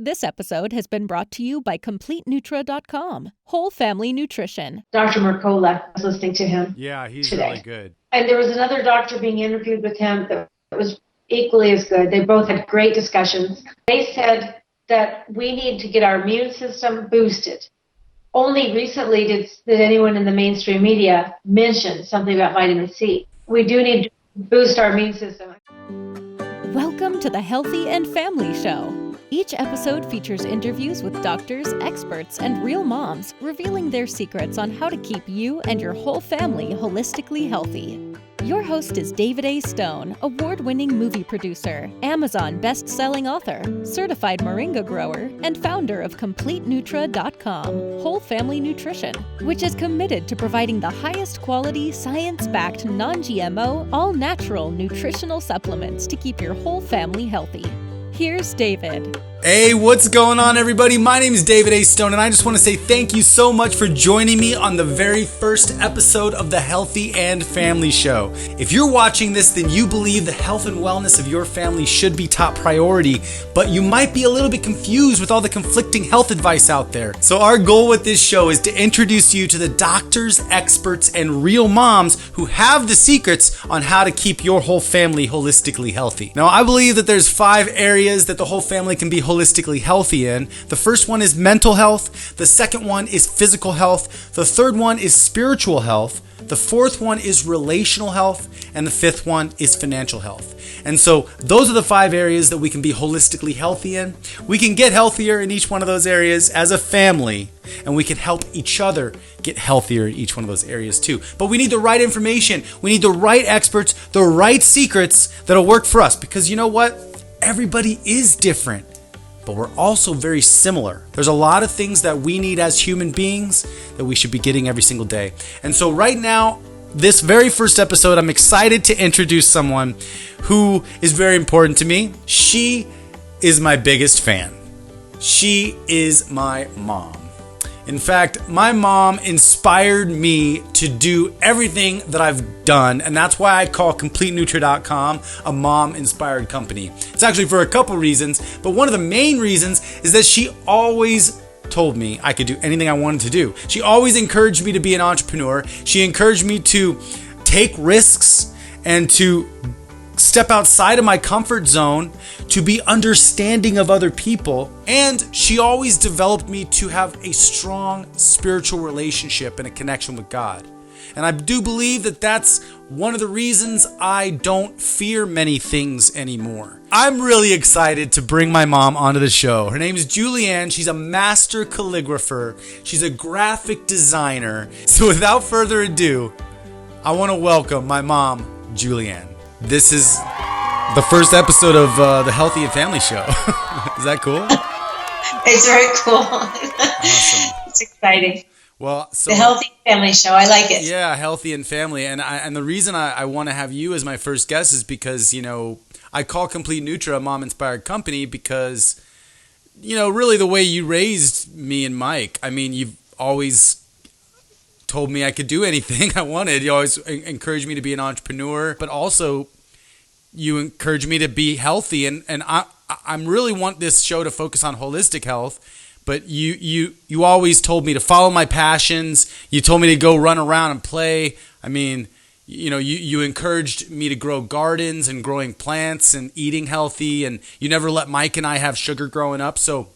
This episode has been brought to you by CompleteNutra.com, whole family nutrition. Dr. Mercola, I was listening to him. Yeah, he's today. really good. And there was another doctor being interviewed with him that was equally as good. They both had great discussions. They said that we need to get our immune system boosted. Only recently did anyone in the mainstream media mention something about vitamin C. We do need to boost our immune system. Welcome to the Healthy and Family Show. Each episode features interviews with doctors, experts, and real moms, revealing their secrets on how to keep you and your whole family holistically healthy. Your host is David A. Stone, award-winning movie producer, Amazon best-selling author, certified Moringa grower, and founder of CompleteNutra.com, whole family nutrition, which is committed to providing the highest quality, science-backed, non-GMO, all-natural nutritional supplements to keep your whole family healthy. Here's David. Hey, what's going on, everybody? My name is David A. Stone, and I just want to say thank you so much for joining me on the very first episode of the Healthy and Family Show. If you're watching this, then you believe the health and wellness of your family should be top priority, but you might be a little bit confused with all the conflicting health advice out there. So our goal with this show is to introduce you to the doctors, experts, and real moms who have the secrets on how to keep your whole family holistically healthy. Now, I believe that there's 5 areas that the whole family can be holistically healthy in. The first one is mental health. The second one is physical health. The third one is spiritual health. The fourth one is relational health. And the fifth one is financial health. And so those are the 5 areas that we can be holistically healthy in. We can get healthier in each one of those areas as a family, and we can help each other get healthier in each one of those areas too. But we need the right information. We need the right experts, the right secrets that'll work for us, because you know what? Everybody is different, but we're also very similar. There's a lot of things that we need as human beings that we should be getting every single day. And so right now, this very first episode, I'm excited to introduce someone who is very important to me. She is my biggest fan. She is my mom. In fact, my mom inspired me to do everything that I've done, and that's why I call CompleteNutra.com a mom-inspired company. It's actually for a couple reasons, but one of the main reasons is that she always told me I could do anything I wanted to do. She always encouraged me to be an entrepreneur. She encouraged me to take risks and to step outside of my comfort zone, to be understanding of other people. And she always developed me to have a strong spiritual relationship and a connection with God. And I do believe that that's one of the reasons I don't fear many things anymore. I'm really excited to bring my mom onto the show. Her name is JulieAnn. She's a master calligrapher. She's a graphic designer. So without further ado, I want to welcome my mom, JulieAnn. This is the first episode of the Healthy and Family Show. Is that cool? It's very cool. Awesome. It's exciting. Well, so the Healthy Family Show. I like it. Yeah, Healthy and Family. And the reason I want to have you as my first guest is because, you know, I call Complete Nutra a mom-inspired company because, you know, really the way you raised me and Mike, I mean, you've always told me I could do anything I wanted. You always encouraged me to be an entrepreneur, but also you encouraged me to be healthy. And I'm really want this show to focus on holistic health, but you always told me to follow my passions. You told me to go run around and play. I mean, you know, you encouraged me to grow gardens and growing plants and eating healthy, and you never let Mike and I have sugar growing up. So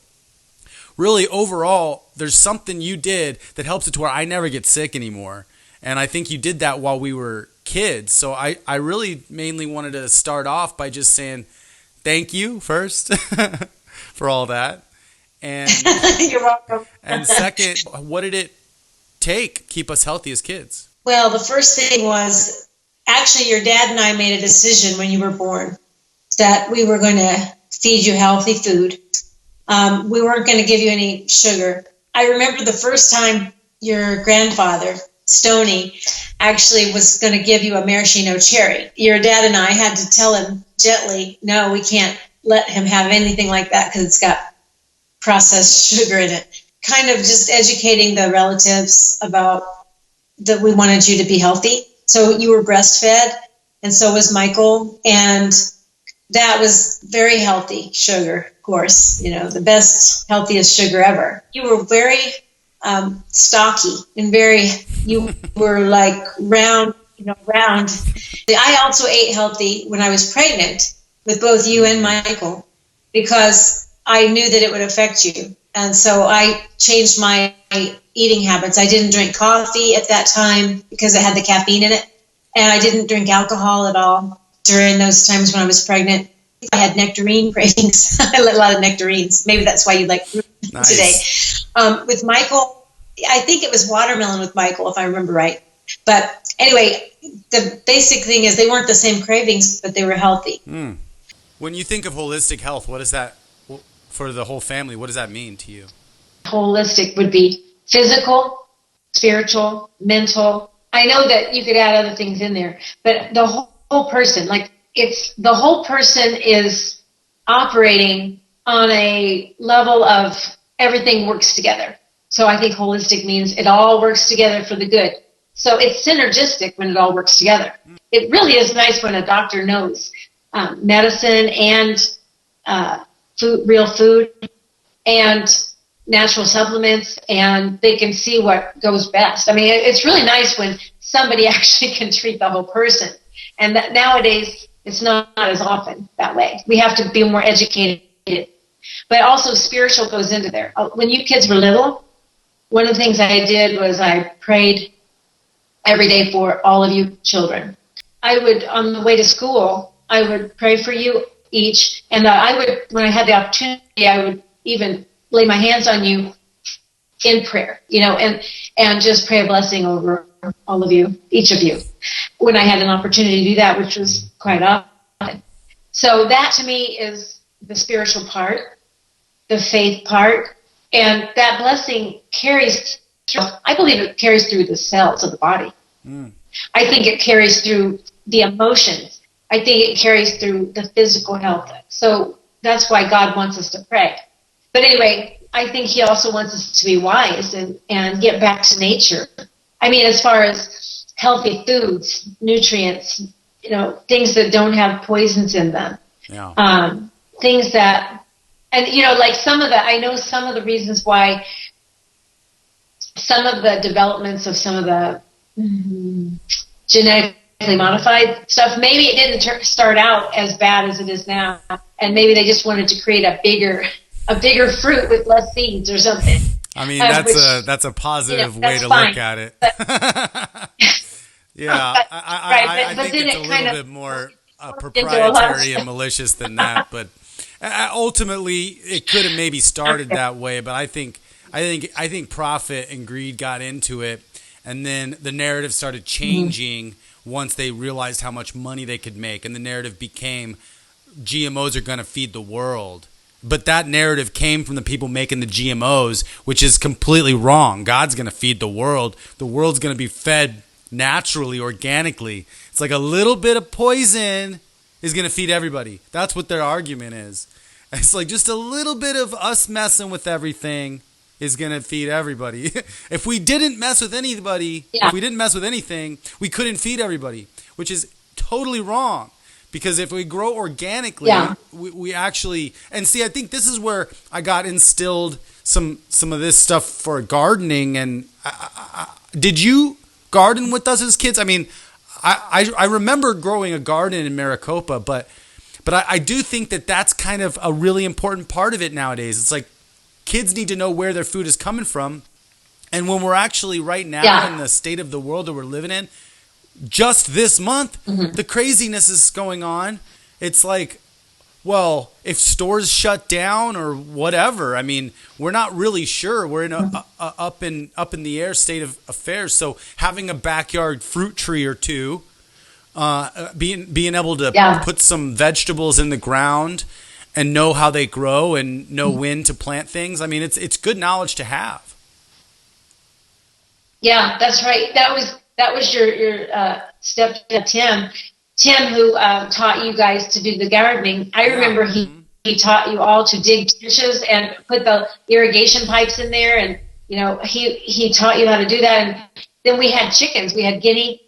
really, overall, there's something you did that helps it to where I never get sick anymore. And I think you did that while we were kids. So I really mainly wanted to start off by just saying thank you first for all that. And you're welcome. And second, what did it take keep us healthy as kids? Well, the first thing was actually your dad and I made a decision when you were born that we were going to feed you healthy food. We weren't going to give you any sugar. I remember the first time your grandfather, Stoney, actually was going to give you a maraschino cherry. Your dad and I had to tell him gently, no, we can't let him have anything like that because it's got processed sugar in it. Kind of just educating the relatives about that we wanted you to be healthy. So you were breastfed, and so was Michael. And that was very healthy sugar, of course, the best, healthiest sugar ever. You were very stocky and you were like round, round. I also ate healthy when I was pregnant with both you and Michael because I knew that it would affect you. And so I changed my eating habits. I didn't drink coffee at that time because it had the caffeine in it. And I didn't drink alcohol at all during those times when I was pregnant. I had nectarine cravings. I had a lot of nectarines. Maybe that's why you like Nice. Today. With Michael, I think it was watermelon with Michael, if I remember right. But anyway, the basic thing is they weren't the same cravings, but they were healthy. When you think of holistic health, what is that for the whole family? What does that mean to you? Holistic would be physical, spiritual, mental. I know that you could add other things in there, but the whole person, like the whole person is operating on a level of everything works together. So I think holistic means it all works together for the good. So it's synergistic when it all works together. It really is nice when a doctor knows medicine and real food and natural supplements, and they can see what goes best. I mean, it's really nice when somebody actually can treat the whole person. And that nowadays, it's not as often that way. We have to be more educated. But also spiritual goes into there. When you kids were little, one of the things I did was I prayed every day for all of you children. I would, on the way to school, I would pray for you each. And I would, when I had the opportunity, I would even lay my hands on you in prayer, and just pray a blessing over all of you, each of you, when I had an opportunity to do that, which was quite often. So that to me is the spiritual part, the faith part, and that blessing carries through, I believe it carries through the cells of the body. I think it carries through the emotions. I think it carries through the physical health. So that's why God wants us to pray. But anyway, I think he also wants us to be wise and get back to nature. I mean, as far as healthy foods, nutrients, things that don't have poisons in them. Yeah. Things that, and like I know some of the reasons why some of the developments of some of the genetically modified stuff, maybe it didn't start out as bad as it is now. And maybe they just wanted to create a bigger fruit with less seeds or something. I mean, that's a positive way to look at it. Yeah, I think it's a little bit more proprietary and malicious than that. But ultimately, it could have maybe started that way. But I think profit and greed got into it, and then the narrative started changing once they realized how much money they could make, and the narrative became GMOs are going to feed the world. But that narrative came from the people making the GMOs, which is completely wrong. God's going to feed the world. The world's going to be fed naturally, organically. It's like a little bit of poison is going to feed everybody. That's what their argument is. It's like just a little bit of us messing with everything is going to feed everybody. If we didn't mess with anybody, if we didn't mess with anything, we couldn't feed everybody, which is totally wrong. Because if we grow organically, we actually, and see, I think this is where I got instilled some of this stuff for gardening. And did you garden with us as kids? I mean, I remember growing a garden in Maricopa, but I do think that that's kind of a really important part of it nowadays. It's like kids need to know where their food is coming from. And when we're actually right now in the state of the world that we're living in, just this month, the craziness is going on. It's like, well, if stores shut down or whatever, I mean, we're not really sure. We're in a up in the air state of affairs. So having a backyard fruit tree or two, being able to put some vegetables in the ground and know how they grow and know when to plant things. I mean, it's good knowledge to have. Yeah, that's right. That was your stepdad, Tim, who taught you guys to do the gardening. I remember he taught you all to dig ditches and put the irrigation pipes in there, and he taught you how to do that. And then we had chickens. We had guinea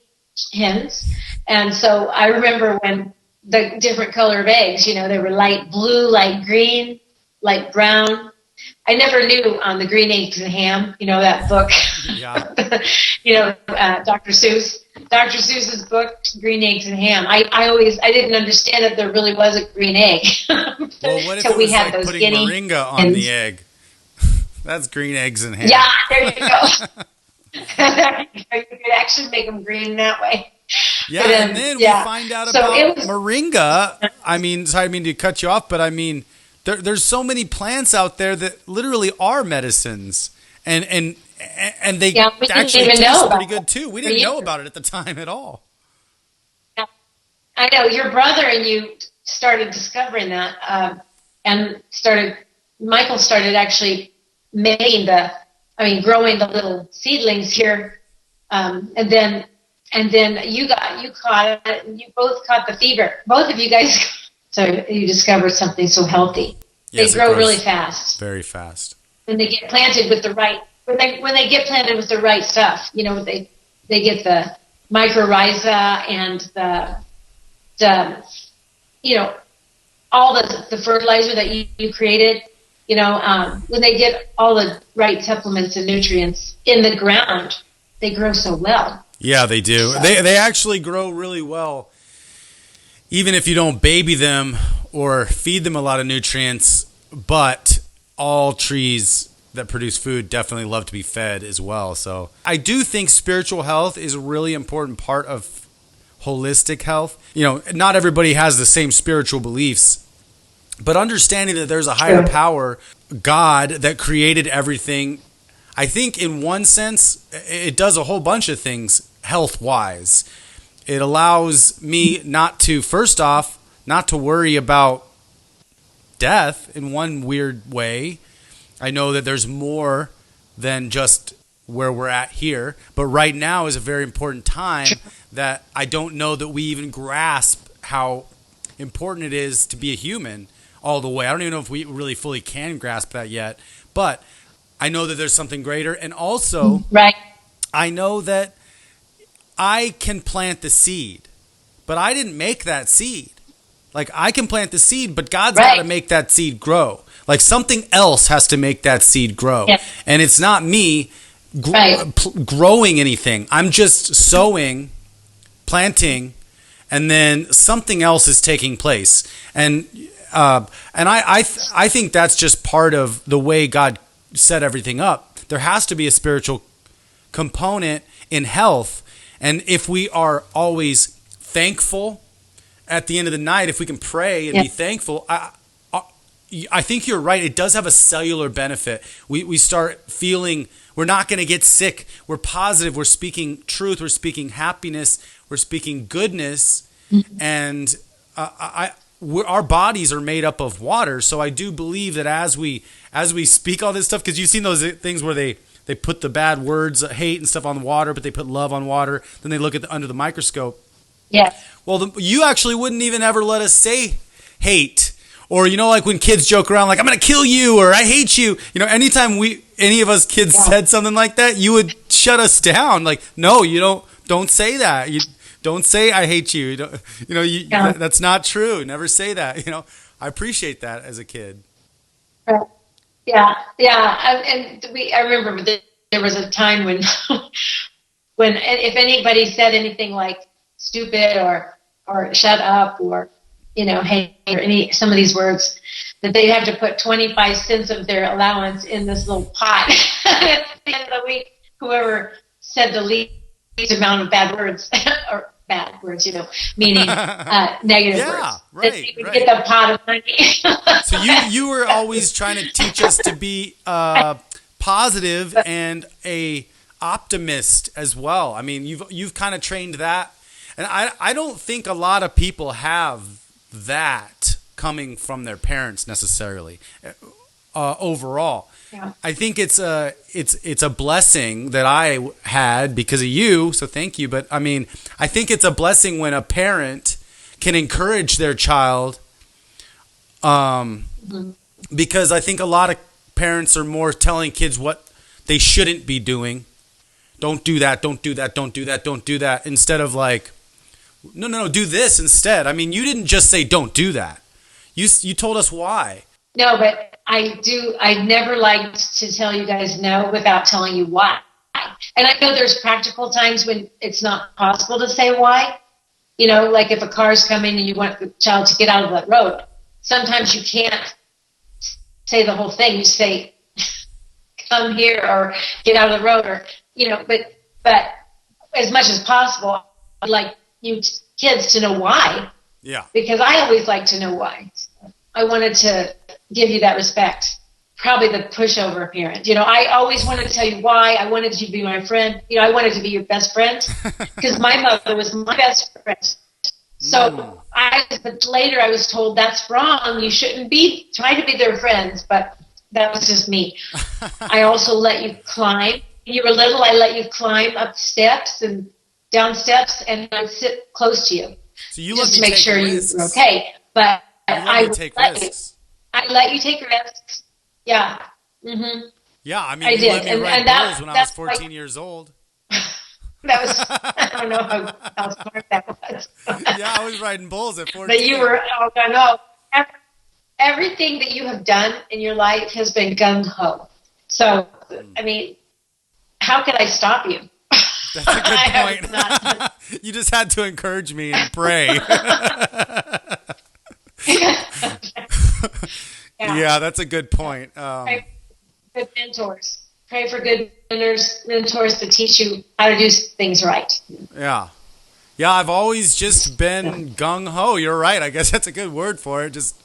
hens, and so I remember when the different color of eggs. They were light blue, light green, light brown. I never knew on the green eggs and ham, that book. Yeah. Dr. Seuss. Dr. Seuss's book, Green Eggs and Ham. I didn't understand that there really was a green egg. Well, what if So it we was had like those putting guinea moringa on the egg? That's green eggs and ham. Yeah, there you go. You could actually make them green that way. Yeah, and then we find out about moringa. I mean, sorry, I mean to cut you off, but I mean, there's so many plants out there that literally are medicines, and they actually taste pretty good too. We didn't know about it at the time at all. Yeah. I know your brother and you started discovering that, and Michael started actually growing the little seedlings here, and then you caught it, and you both caught the fever. Both of you guys. So you discovered something so healthy. Yes, they grow really fast. Very fast. When they get planted with the right, when they get planted with the right stuff, they get the mycorrhiza and the all the fertilizer that you created. When they get all the right supplements and nutrients in the ground, they grow so well. Yeah, they do. So. They actually grow really well. Even if you don't baby them or feed them a lot of nutrients, but all trees that produce food definitely love to be fed as well. So I do think spiritual health is a really important part of holistic health. Not everybody has the same spiritual beliefs, but understanding that there's a higher power, God, that created everything. I think in one sense, it does a whole bunch of things health-wise. It allows me not to worry about death in one weird way. I know that there's more than just where we're at here, but right now is a very important time that I don't know that we even grasp how important it is to be a human all the way. I don't even know if we really fully can grasp that yet, but I know that there's something greater. And also, I know that I can plant the seed, but I didn't make that seed. Like, I can plant the seed, but God's got to make that seed grow. Like, something else has to make that seed grow. Yeah. And it's not me growing anything. I'm just sowing, planting, and then something else is taking place. And I think that's just part of the way God set everything up. There has to be a spiritual component in health. And if we are always thankful at the end of the night, if we can pray and be thankful, I think you're right. It does have a cellular benefit. We start feeling we're not going to get sick. We're positive. We're speaking truth. We're speaking happiness. We're speaking goodness. And our bodies are made up of water. So I do believe that as we speak all this stuff, because you've seen those things where they put the bad words, hate and stuff on water, but they put love on water. Then they look at under the microscope. Yeah. Well, you actually wouldn't even ever let us say hate. Or, like when kids joke around, like, I'm going to kill you, or I hate you. Anytime any of us kids said something like that, you would shut us down. Like, no, you don't say that. You don't say I hate you. That's not true. Never say that. I appreciate that as a kid. Yeah. I remember there was a time when if anybody said anything like stupid or shut up or hey, or some of these words, that they have to put 25 cents of their allowance in this little pot at the end of the week. Whoever said the least amount of bad words or bad words, meaning negative words. Right, that you would get the pot of money. So you were always trying to teach us to be positive and a optimist as well. I mean, you've kind of trained that, and I don't think a lot of people have that coming from their parents necessarily. Overall, I think it's a blessing that I had because of you. So thank you. But I mean, I think it's a blessing when a parent can encourage their child. Because I think a lot of parents are more telling kids what they shouldn't be doing. Don't do that. Don't do that. Don't do that. Don't do that. Instead of like, no, do this instead. I mean, you didn't just say don't do that. You told us why. No, but I never liked to tell you guys no without telling you why. And I know there's practical times when it's not possible to say why. Like if a car's coming and you want the child to get out of that road, sometimes you can't say the whole thing. You say, come here or get out of the road, or, but as much as possible, I'd like you kids to know why. Yeah. Because I always like to know why. I wanted to give you that respect. Probably the pushover parent. I always wanted to tell you why. I wanted you to be my friend. I wanted to be your best friend because my mother was my best friend. So but later I was told that's wrong. You shouldn't try to be their friends, but that was just me. I also let you climb. When you were little, I let you climb up steps and down steps, and I'd sit close to you. So you just let to me make take sure risks. you were okay. But I let you take risks. Yeah. Mm-hmm. Yeah, I mean, I you did. let me And ride that- bulls when I was that's 14 years old. That was, I don't know how smart that was. Yeah, I was riding bulls at 14. But you were, I know. Everything that you have done in your life has been gung-ho. So, I mean, how could I stop you? That's a good point. You just had to encourage me and pray. Yeah, that's a good point. Pray for good mentors. Pray for good mentors to teach you how to do things right. Yeah. Yeah, I've always just been gung-ho. You're right. I guess that's a good word for it. Just,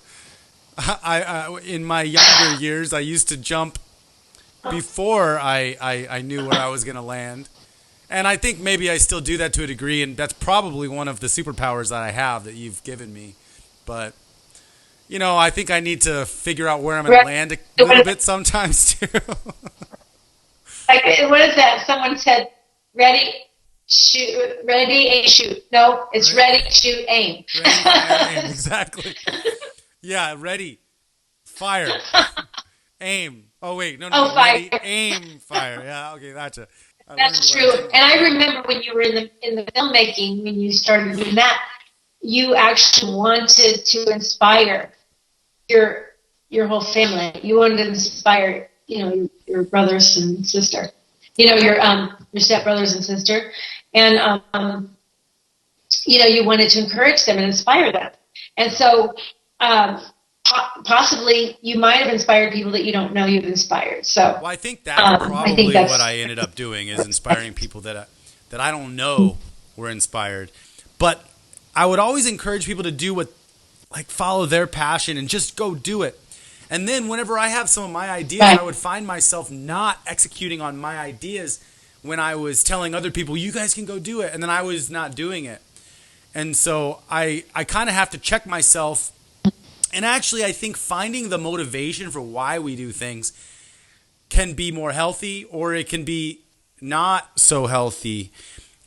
I in my younger years, I used to jump before I knew where I was going to land. And I think maybe I still do that to a degree, and that's probably one of the superpowers that I have that you've given me. But, I think I need to figure out where I'm going to land a little bit sometimes, too. Like, what is that? Someone said, ready, shoot, ready, aim, shoot. No, it's ready, shoot, aim. Ready, aim, exactly. Yeah, ready, fire, aim. Oh, wait, no, ready, fire. aim, fire. Yeah, okay, gotcha. That's true. And I remember when you were in the filmmaking, when you started doing that, you actually wanted to inspire your whole family. You wanted to inspire, your brothers and sister. Your stepbrothers and sister, and you wanted to encourage them and inspire them. And so, possibly you might have inspired people that you don't know you've inspired. So, well, I think that's probably what I ended up doing is inspiring people that I don't know were inspired. But I would always encourage people to do follow their passion and just go do it. And then whenever I have some of my ideas, I would find myself not executing on my ideas when I was telling other people, you guys can go do it. And then I was not doing it. And so I kind of have to check myself. And actually, I think finding the motivation for why we do things can be more healthy, or it can be not so healthy.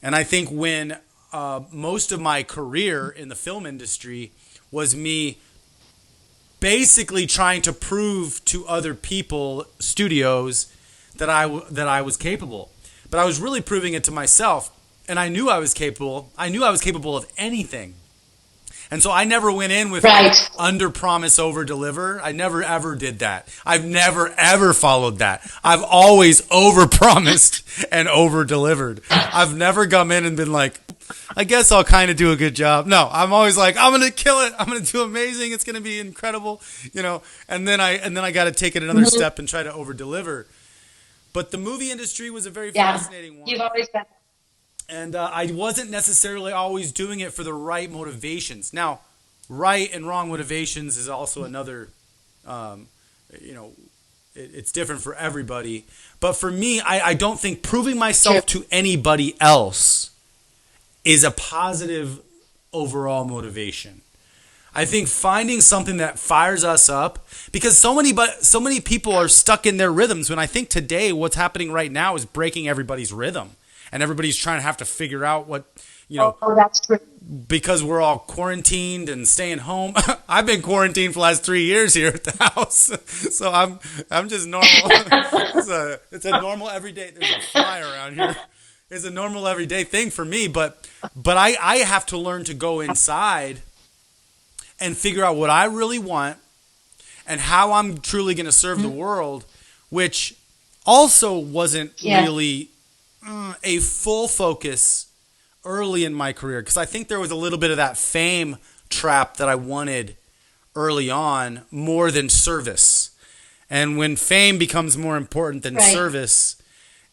And I think when most of my career in the film industry was me basically trying to prove to other people, studios, that I was capable. But I was really proving it to myself, and I knew I was capable. I knew I was capable of anything. And so I never went in with under promise, over deliver. I never ever did that. I've never ever followed that. I've always over promised and over delivered. I've never come in and been like, I guess I'll kind of do a good job. No, I'm always like, I'm going to kill it. I'm going to do amazing. It's going to be incredible, and then I got to take it another step and try to over deliver. But the movie industry was a very fascinating one. You've always done. And I wasn't necessarily always doing it for the right motivations. Now, right and wrong motivations is also another, it's different for everybody. But for me, I don't think proving myself to anybody else is a positive overall motivation. I think finding something that fires us up, because so many people are stuck in their rhythms, when I think today what's happening right now is breaking everybody's rhythm. And everybody's trying to have to figure out what, Oh, that's true. Because we're all quarantined and staying home. I've been quarantined for the last 3 years here at the house. So I'm just normal. It's a normal everyday. There's a fly around here. is a normal everyday thing for me, but I have to learn to go inside and figure out what I really want and how I'm truly going to serve the world, which also wasn't really a full focus early in my career, because I think there was a little bit of that fame trap that I wanted early on more than service. And when fame becomes more important than service,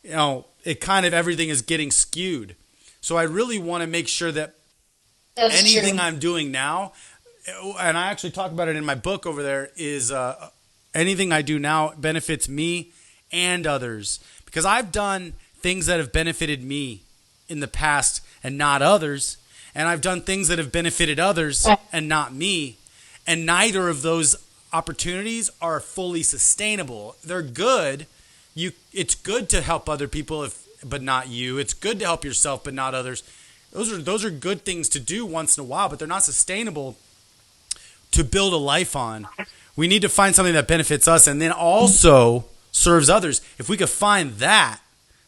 it kind of, everything is getting skewed. So I really want to make sure that anything I'm doing now, and I actually talk about it in my book over there, is anything I do now benefits me and others. Because I've done things that have benefited me in the past and not others. And I've done things that have benefited others and not me. And neither of those opportunities are fully sustainable. They're good. It's good to help other people, but not you. It's good to help yourself, but not others. Those are good things to do once in a while, but they're not sustainable to build a life on. We need to find something that benefits us and then also serves others. If we could find that,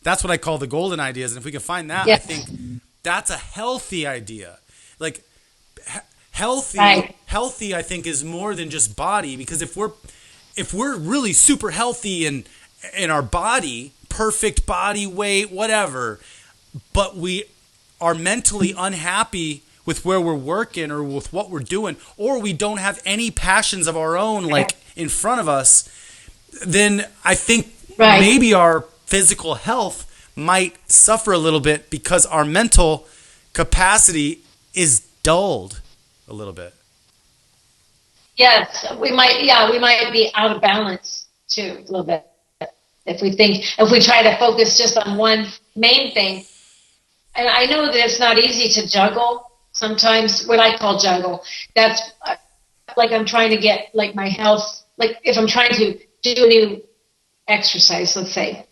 that's what I call the golden ideas. And if we can find that, I think that's a healthy idea. Like healthy, I think, is more than just body, because if we're really super healthy in our body, perfect body weight, whatever, but we are mentally unhappy with where we're working or with what we're doing, or we don't have any passions of our own like in front of us, then I think maybe our physical health might suffer a little bit because our mental capacity is dulled a little bit. Yes, we might be out of balance too, a little bit. If we try to focus just on one main thing. And I know that it's not easy to juggle sometimes, what I call juggle. That's like I'm trying to get like my health, like if I'm trying to do a new exercise, let's say,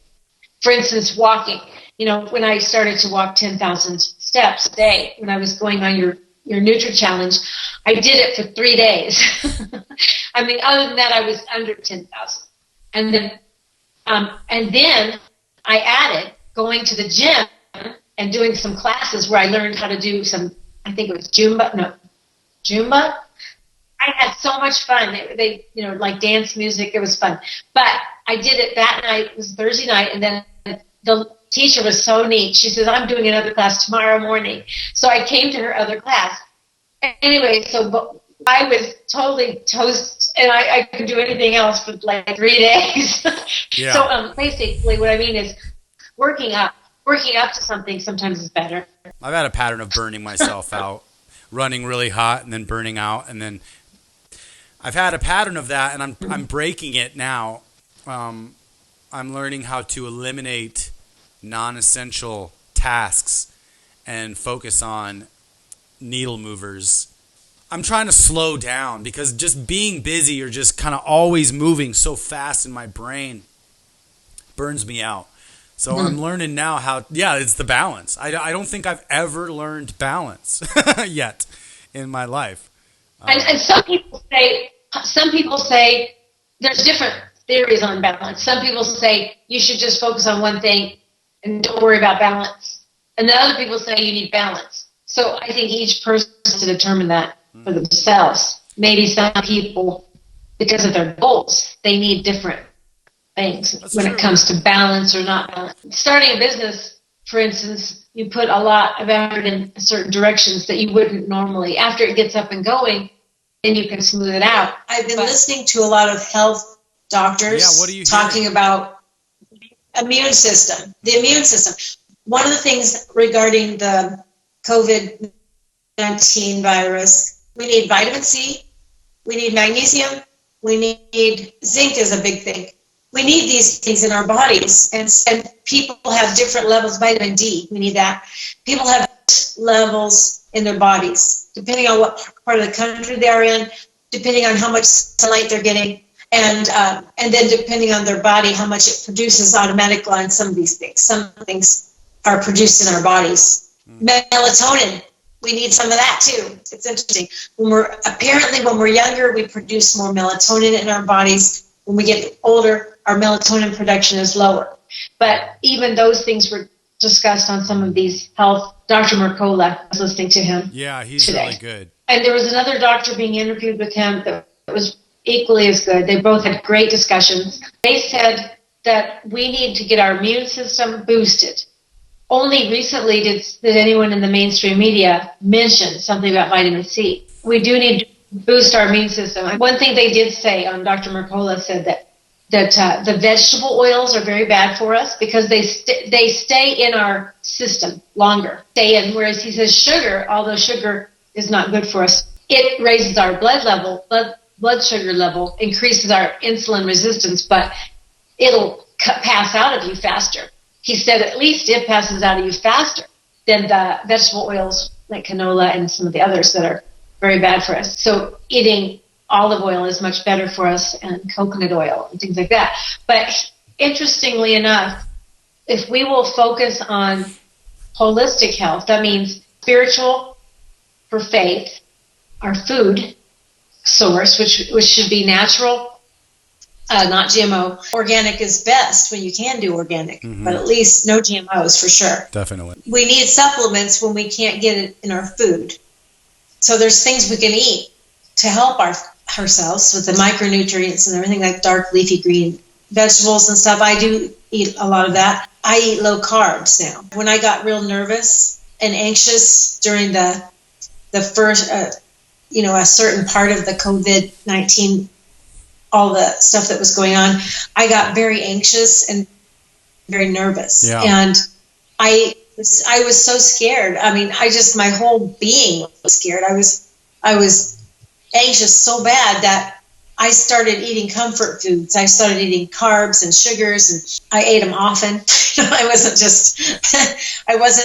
for instance, walking. When I started to walk 10,000 steps a day, when I was going on your Nutri Challenge, I did it for 3 days. I mean, other than that, I was under 10,000. And then I added going to the gym and doing some classes where I learned how to do some, I think it was Zumba. I had so much fun. They like dance music. It was fun. But I did it that night. It was Thursday night. And then the teacher was so neat. She says, I'm doing another class tomorrow morning. So I came to her other class. Anyway, so I was totally toast, and I could do anything else for like 3 days. Yeah. So basically what I mean is working up to something sometimes is better. I've had a pattern of burning myself out, running really hot and then burning out, and then I've had a pattern of that, and I'm breaking it now. I'm learning how to eliminate non-essential tasks and focus on needle movers. I'm trying to slow down because just being busy or just kind of always moving so fast in my brain burns me out. So I'm learning now how, it's the balance. I don't think I've ever learned balance yet in my life. And some people say there's different theories on balance. Some people say you should just focus on one thing and don't worry about balance. And then other people say you need balance. So I think each person has to determine that for themselves. Maybe some people, because of their goals, they need different things when it comes to balance or not balance. Starting a business, for instance, you put a lot of effort in certain directions that you wouldn't normally. After it gets up and going, then you can smooth it out. I've been listening to a lot of health doctors talking about the immune system. One of the things regarding the COVID-19 virus, we need vitamin C, we need magnesium, we need zinc is a big thing. We need these things in our bodies, and people have different levels. Vitamin D, we need that. People have levels in their bodies, depending on what part of the country they're in, depending on how much sunlight they're getting, and then depending on their body, how much it produces automatically on some of these things. Some things are produced in our bodies. Melatonin, we need some of that too. It's interesting. When we're younger, we produce more melatonin in our bodies. When we get older, our melatonin production is lower. But even those things were discussed on some of these health. Dr. Mercola, I was listening to him. Yeah, he's today. really good. And there was another doctor being interviewed with him that was equally as good. They both had great discussions. They said that we need to get our immune system boosted. Only recently did anyone in the mainstream media mention something about vitamin C. We do need to boost our immune system. One thing they did say, Dr. Mercola said that the vegetable oils are very bad for us because they stay in our system longer. Whereas he says sugar, although sugar is not good for us, it raises our blood sugar level, increases our insulin resistance, but it'll pass out of you faster. He said at least it passes out of you faster than the vegetable oils like canola and some of the others that are very bad for us. So eating olive oil is much better for us, and coconut oil and things like that. But interestingly enough, if we will focus on holistic health, that means spiritual for faith, our food source, which should be natural, not GMO. Organic is best when you can do organic, but at least no GMOs for sure. Definitely. We need supplements when we can't get it in our food. So there's things we can eat to help ourselves with the micronutrients and everything, like dark leafy green vegetables and stuff. I do eat a lot of that. I eat low carbs now. When I got real nervous and anxious during the first, a certain part of the COVID-19, all the stuff that was going on, I got very anxious and very nervous. Yeah. And I was so scared. I mean, my whole being was scared. I was anxious so bad that I started eating comfort foods. I started eating carbs and sugars, and I ate them often. I wasn't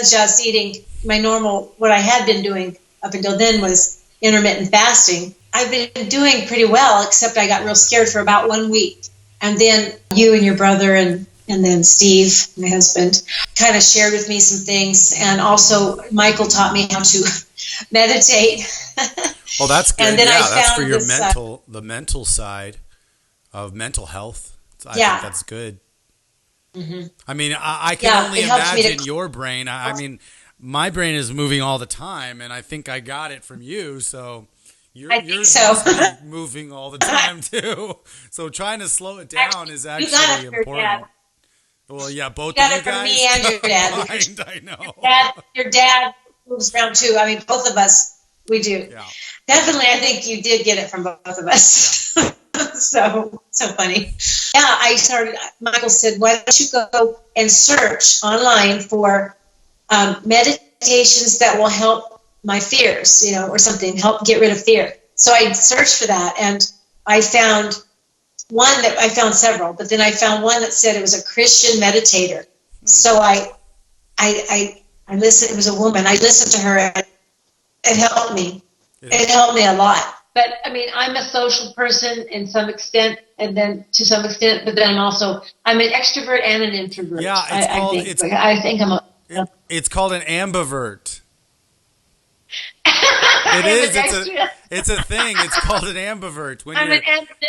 just eating my normal. What I had been doing up until then was intermittent fasting. I've been doing pretty well, except I got real scared for about 1 week. And then you and your brother and then Steve, my husband, kind of shared with me some things. And also Michael taught me how to meditate. Well, that's good. And then that's for your the mental side of mental health. I think that's good. Mm-hmm. I mean, I can only imagine your brain. I mean, my brain is moving all the time, and I think I got it from you. So yours is moving all the time too. So trying to slow it down is actually important. Well, yeah, both of you guys. From me and your dad. I know. Your dad moves around too. I mean, both of us, we do. Yeah. Definitely, I think you did get it from both of us. Yeah. So funny. Yeah, Michael said, why don't you go and search online for meditations that will help my fears, or something, help get rid of fear. So I searched for that, and I found several, but then I found one that said it was a Christian meditator. So I listened. It was a woman. I listened to her, and it helped me. It helped me a lot. But I mean, I'm a social person in some extent, and then to some extent, but then I'm an extrovert and an introvert. Yeah, it's called an ambivert. It is. It's a thing. It's called an ambivert. When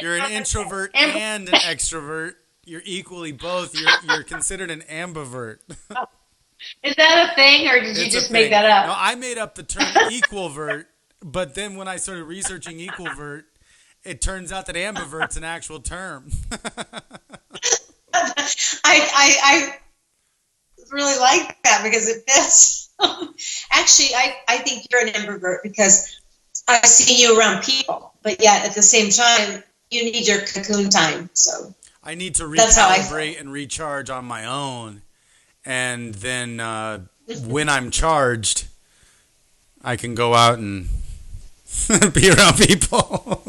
you're an introvert and an extrovert, you're equally both. You're considered an ambivert. Is that a thing, or did you just make that up? No, I made up the term equalvert, but then when I started researching equalvert, it turns out that ambivert's an actual term. I really like that because it fits. Actually, I think you're an ambivert because I see you around people, but yet at the same time, you need your cocoon time. So I need to recalibrate and recharge on my own, and then when I'm charged, I can go out and be around people.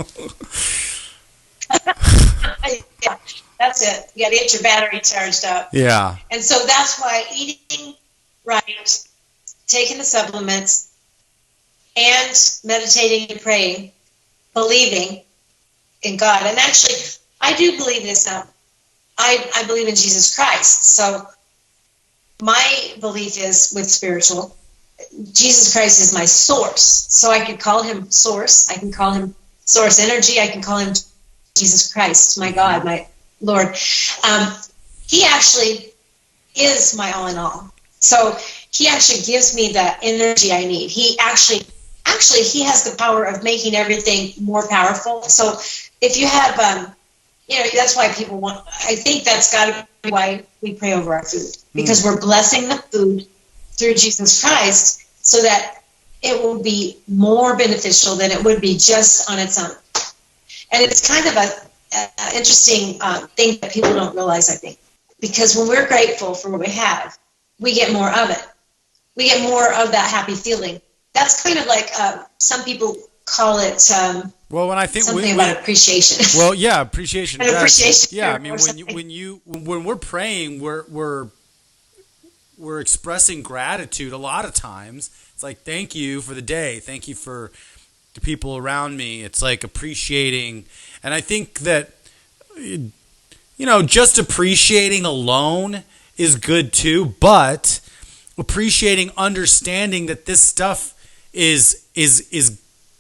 Yeah, that's it. You got to get your battery charged up. Yeah. And so that's why eating right, taking the supplements, and meditating and praying, believing in God. And actually, I do believe this now. I believe in Jesus Christ. So my belief is with spiritual, Jesus Christ is my source. So I could call him source. I can call him source energy. I can call him Jesus Christ, my God, my Lord. He actually is my all in all. So he actually gives me the energy I need. He actually he has the power of making everything more powerful. So if you have, that's why people want, I think that's got to be why we pray over our food, because we're blessing the food through Jesus Christ so that it will be more beneficial than it would be just on its own. And it's kind of a interesting thing that people don't realize, I think, because when we're grateful for what we have, we get more of it. We get more of that happy feeling. That's kind of like some people call it something about appreciation. Well, yeah, appreciation. Appreciation. Yeah, I mean, when we're praying, we're expressing gratitude. A lot of times, it's like, thank you for the day, thank you for the people around me. It's like appreciating, and I think that just appreciating alone is good too, but appreciating, understanding that this stuff is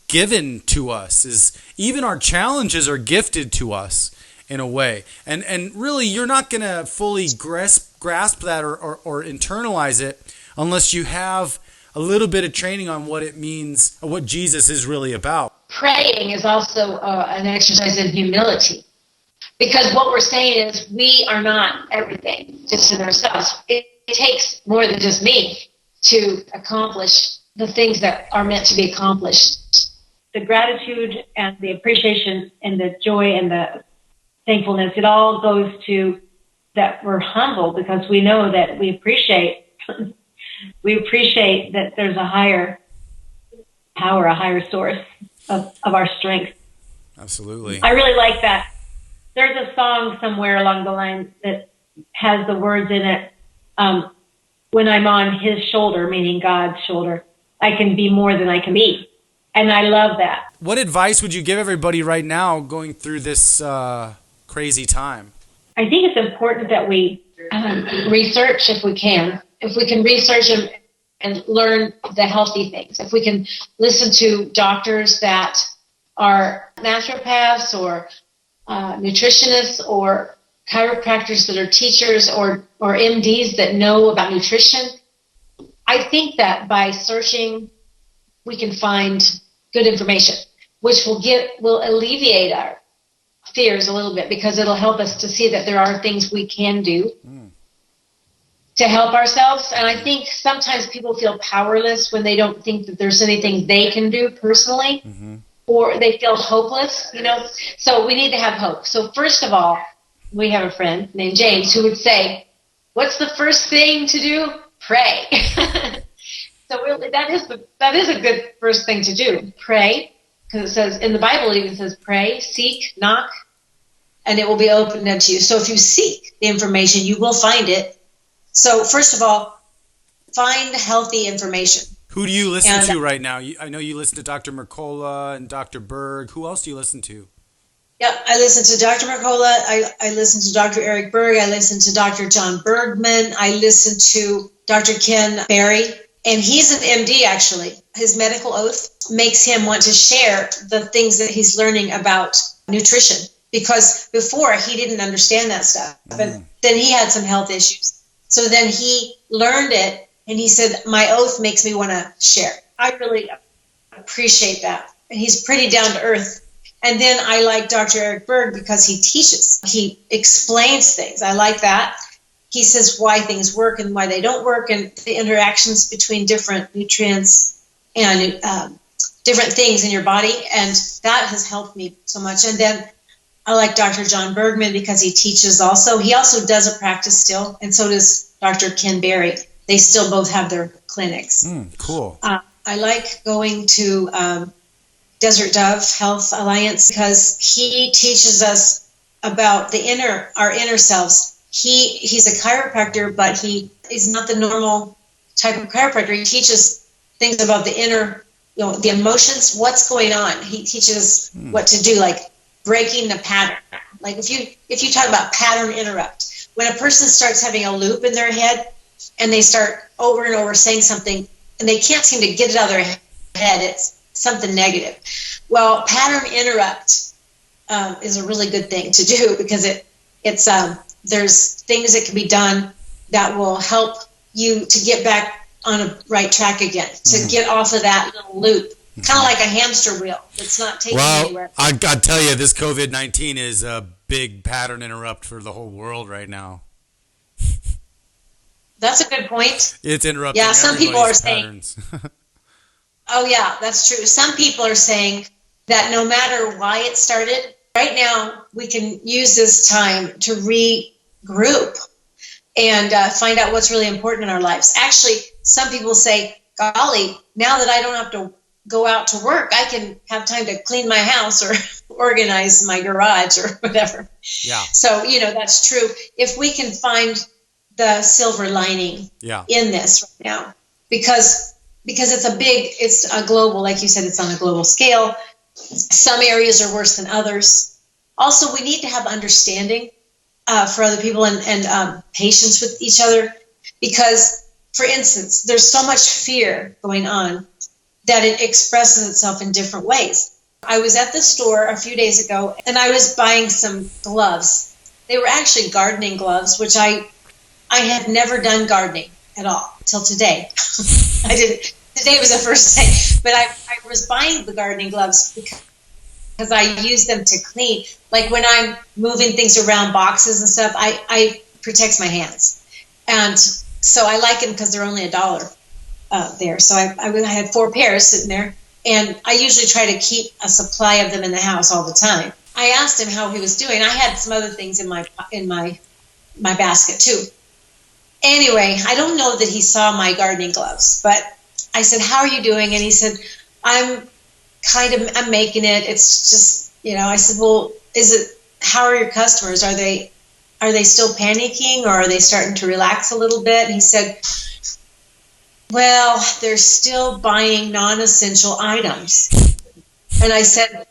given to us, is even our challenges are gifted to us in a way, and really you're not going to fully grasp that or internalize it unless you have a little bit of training on what it means, what Jesus is really about. Praying is also an exercise in humility, because what we're saying is we are not everything just in ourselves. It takes more than just me to accomplish the things that are meant to be accomplished. The gratitude and the appreciation and the joy and the thankfulness, it all goes to that we're humble because we know that we appreciate that there's a higher power, a higher source of our strength. Absolutely. I really like that. There's a song somewhere along the line that has the words in it, when I'm on his shoulder, meaning God's shoulder, I can be more than I can be. And I love that. What advice would you give everybody right now going through this crazy time? I think it's important that we research if we can. If we can research and learn the healthy things. If we can listen to doctors that are naturopaths or nutritionists or chiropractors that are teachers or MDs that know about nutrition. I think that by searching, we can find good information, which will alleviate our fears a little bit, because it'll help us to see that there are things we can do to help ourselves. And I think sometimes people feel powerless when they don't think that there's anything they can do personally, or they feel hopeless, So we need to have hope. So first of all, we have a friend named James who would say, what's the first thing to do? Pray. So really, that is a good first thing to do. Pray, because it says in the Bible, it even says pray, seek, knock, and it will be opened unto you. So if you seek the information, you will find it. So first of all, find healthy information. Who do you listen to right now? I know you listen to Dr. Mercola and Dr. Berg. Who else do you listen to? Yeah, I listen to Dr. Mercola. I listen to Dr. Eric Berg. I listen to Dr. John Bergman. I listen to Dr. Ken Berry. And he's an MD, actually. His medical oath makes him want to share the things that he's learning about nutrition, because before he didn't understand that stuff. But then he had some health issues. So then he learned it, and he said, my oath makes me want to share. I really appreciate that. And he's pretty down to earth. And then I like Dr. Eric Berg because he teaches. He explains things. I like that. He says why things work and why they don't work, and the interactions between different nutrients and different things in your body. And that has helped me so much. And then I like Dr. John Bergman because he teaches also. He also does a practice still, and so does Dr. Ken Berry. They still both have their clinics. Cool. I like going to Desert Dove Health Alliance because he teaches us about our inner selves. He's a chiropractor, but he is not the normal type of chiropractor. He teaches things about the inner, the emotions, what's going on. He teaches what to do, like breaking the pattern. Like if you talk about pattern interrupt, when a person starts having a loop in their head and they start over and over saying something and they can't seem to get it out of their head, it's something negative. Well, pattern interrupt is a really good thing to do because it's there's things that can be done that will help you to get back on a right track again, to get off of that little loop. Kind of like a hamster wheel. It's not taking anywhere. I gotta tell you, this COVID-19 is a big pattern interrupt for the whole world right now. That's a good point. It's interrupting. Yeah, some people are patterns. saying. Oh yeah, that's true. Some people are saying that no matter why it started, right now we can use this time to regroup and find out what's really important in our lives. Actually, some people say, golly, now that I don't have to go out to work, I can have time to clean my house or organize my garage or whatever. Yeah. So, that's true. If we can find the silver lining in this right now, because it's a global, like you said, it's on a global scale. Some areas are worse than others. Also, we need to have understanding for other people and patience with each other, because, for instance, there's so much fear going on that it expresses itself in different ways. I was at the store a few days ago and I was buying some gloves. They were actually gardening gloves, which I had never done gardening at all till today. I didn't. Today was the first day, but I was buying the gardening gloves because I use them to clean. Like when I'm moving things around boxes and stuff, I protects my hands. And so I like them because they're only $1 there. So I had 4 pairs sitting there, and I usually try to keep a supply of them in the house all the time. I asked him how he was doing. I had some other things in my basket too. Anyway, I don't know that he saw my gardening gloves, but I said, "How are you doing?" And he said, I'm making it. It's just, I said, "Well, how are your customers? Are they still panicking, or are they starting to relax a little bit?" And he said, "Well, they're still buying non-essential items." And I said,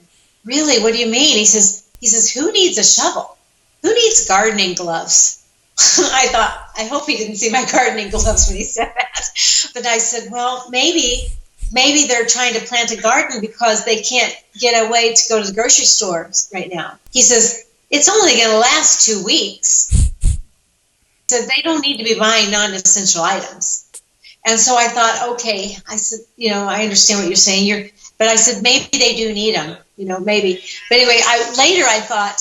"Really? What do you mean?" He says, "Who needs a shovel? Who needs gardening gloves?" I thought, I hope he didn't see my gardening gloves when he said that. But I said, well, maybe they're trying to plant a garden because they can't get away to go to the grocery store right now. He says, it's only going to last 2 weeks. So they don't need to be buying non-essential items. And so I thought, okay, I said, I understand what you're saying. But I said, maybe they do need them, maybe. But anyway, later I thought,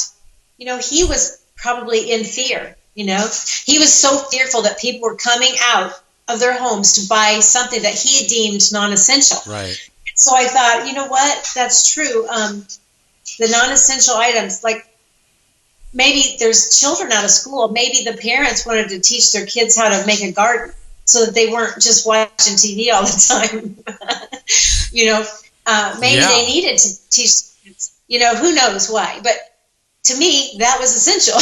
he was probably in fear. He was so fearful that people were coming out of their homes to buy something that he deemed non-essential. Right. So I thought, you know what? That's true. The non-essential items, like maybe there's children out of school. Maybe the parents wanted to teach their kids how to make a garden so that they weren't just watching TV all the time. Maybe they needed to teach kids, who knows why. But to me, that was essential.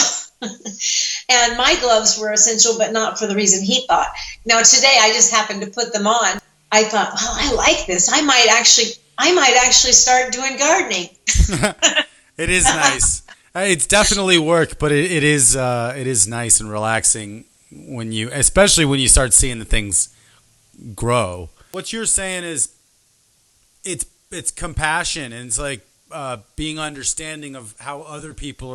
And my gloves were essential, but not for the reason he thought. Now today I just happened to put them on. I thought, well, I like this. I might actually start doing gardening. It is nice. It's definitely work, but it is nice and relaxing especially when you start seeing the things grow. What you're saying is it's compassion, and it's like being understanding of how other people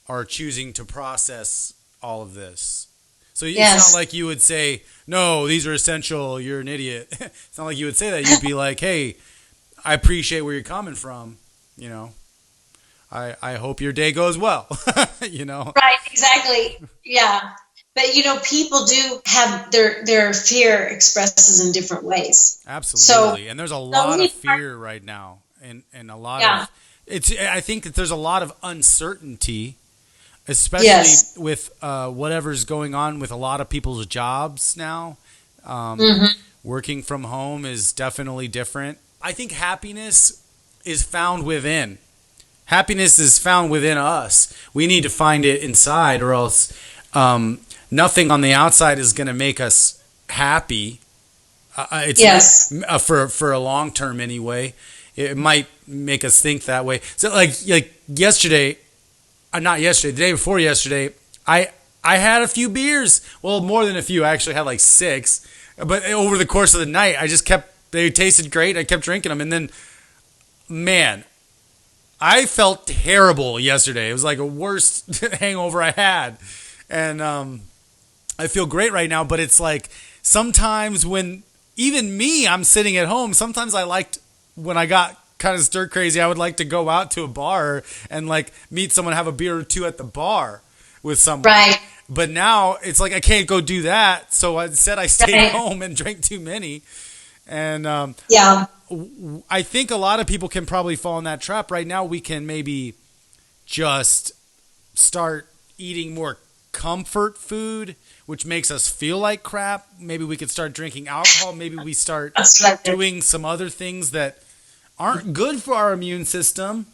are choosing to process all of this. So it's not like you would say, no, these are essential, you're an idiot. It's not like you would say that. You'd be like, hey, I appreciate where you're coming from. I hope your day goes well. Right, exactly. Yeah. But people do have their fear expresses in different ways. Absolutely. So, and there's a lot of fear right now, and a lot of I think that there's a lot of uncertainty, especially with whatever's going on with a lot of people's jobs now. Working from home is definitely different. I think happiness is found within. Happiness is found within us. We need to find it inside, or else nothing on the outside is going to make us happy. For a long term anyway. It might make us think that way. So like yesterday, not yesterday, the day before yesterday, I had a few beers. Well, more than a few. I actually had like 6. But over the course of the night, they tasted great. I kept drinking them. And then, man, I felt terrible yesterday. It was like a worst hangover I had. And I feel great right now, but it's like sometimes when even me, I'm sitting at home, sometimes when I got kind of stir crazy, I would like to go out to a bar and like meet someone, have a beer or two at the bar with someone. Right. But now it's like I can't go do that. So instead I stayed home and drank too many. And I think a lot of people can probably fall in that trap. Right now we can maybe just start eating more comfort food, which makes us feel like crap. Maybe we could start drinking alcohol. Maybe we start doing some other things that aren't good for our immune system,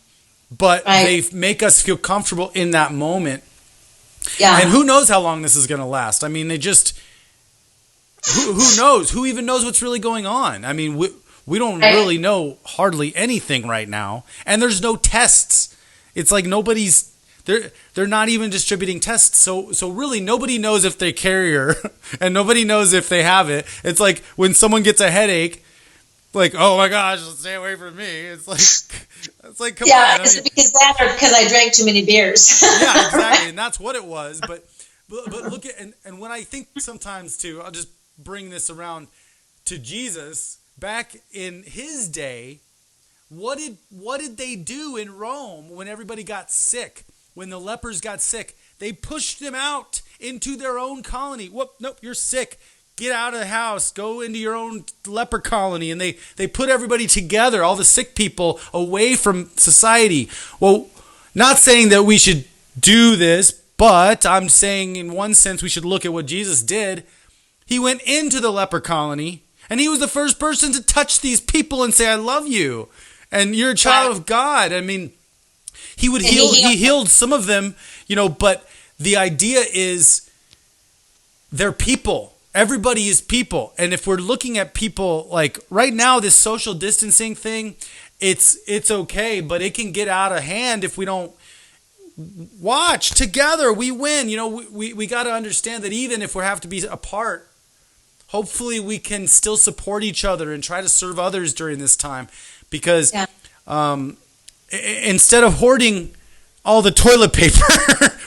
but they make us feel comfortable in that moment. Yeah. And who knows how long this is going to last? I mean, who knows? Who even knows what's really going on? I mean, we don't really know hardly anything right now, and there's no tests. It's like they're not even distributing tests. So really nobody knows if they're carrier and nobody knows if they have it. It's like when someone gets a headache, like, oh my gosh, stay away from me. It's like, come on. Yeah, is it because that or because I drank too many beers? Yeah, exactly. And that's what it was. But look at, and when I think sometimes too, I'll just bring this around to Jesus back in his day. What did they do in Rome when everybody got sick? When the lepers got sick, they pushed them out into their own colony. Whoop, nope, you're sick. Get out of the house. Go into your own leper colony. And they put everybody together, all the sick people, away from society. Well, not saying that we should do this, but I'm saying in one sense we should look at what Jesus did. He went into the leper colony, and he was the first person to touch these people and say, I love you. And you're a child of God. I mean, he healed some of them, but the idea is they're people. Everybody is people. And if we're looking at people, like right now, this social distancing thing, it's okay, but it can get out of hand if we don't watch together. We win. We got to understand that even if we have to be apart, hopefully we can still support each other and try to serve others during this time. Because instead of hoarding all the toilet paper,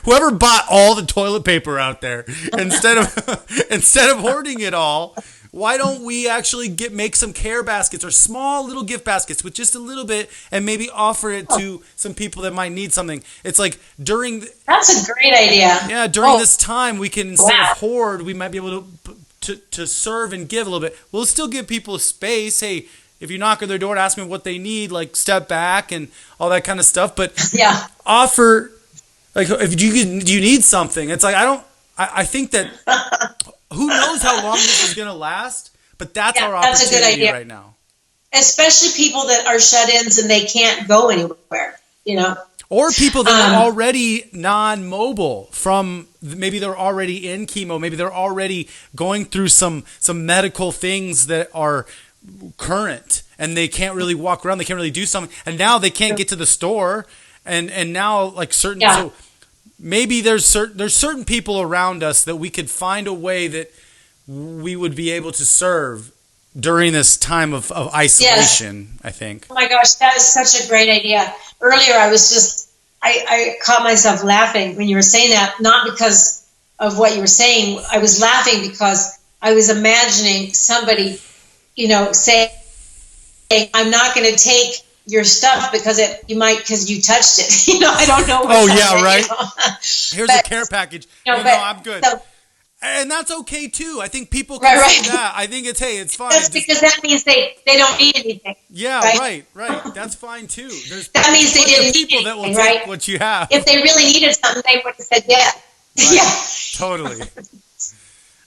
whoever bought all the toilet paper out there, instead of hoarding it all, why don't we actually make some care baskets or small little gift baskets with just a little bit and maybe offer it to some people that might need something? It's like that's a great idea. Yeah, during this time we can, instead of hoard, we might be able to serve and give a little bit. We'll still give people space. Hey, if you knock on their door and ask them what they need, like step back and all that kind of stuff. But offer, like, if do you need something? It's like I think that who knows how long this is going to last, but that's our opportunity, that's a good idea right now. Especially people that are shut-ins and they can't go anywhere, Or people that are already non-mobile from, maybe they're already in chemo, maybe they're already going through some medical things that are current and they can't really walk around, they can't really do something, and now they can't get to the store, and now like so maybe there's certain people around us that we could find a way that we would be able to serve during this time of isolation. I think. Oh my gosh, that is such a great idea. Earlier I caught myself laughing when you were saying that, not because of what you were saying. I was laughing because I was imagining somebody say, I'm not going to take your stuff because you touched it. I don't know. Right. Here's a care package. No, I'm good. So, and that's okay too. I think people can say that. I think it's fine. That's because that means they don't need anything. Yeah, right. That's fine too. That means they didn't need people that will take what you have. If they really needed something, they would have said yeah. Totally.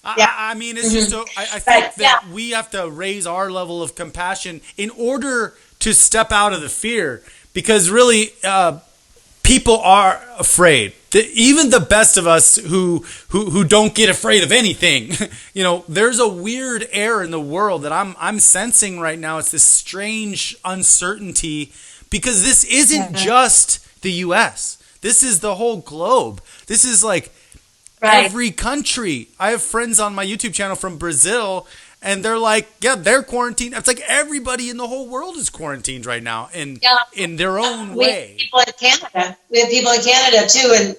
I mean, it's just I think that we have to raise our level of compassion in order to step out of the fear, because really people are afraid. Even the best of us who don't get afraid of anything, there's a weird air in the world that I'm sensing right now. It's this strange uncertainty, because this isn't just the U.S. This is the whole globe. This is like every country. I have friends on my YouTube channel from Brazil, and they're like, they're quarantined. It's like everybody in the whole world is quarantined right now in their own way. We have people in Canada too, and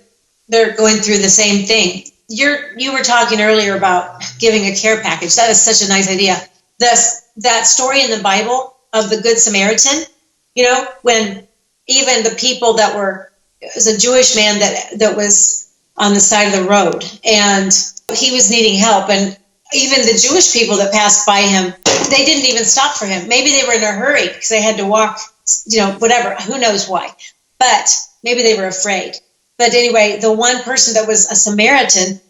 they're going through the same thing. you were talking earlier about giving a care package. That is such a nice idea. That story in the Bible of the Good Samaritan, when even the people it was a Jewish man that was on the side of the road, and he was needing help, and even the Jewish people that passed by him, they didn't even stop for him. Maybe they were in a hurry because they had to walk, whatever, who knows why, but maybe they were afraid. But anyway, the one person that was a Samaritan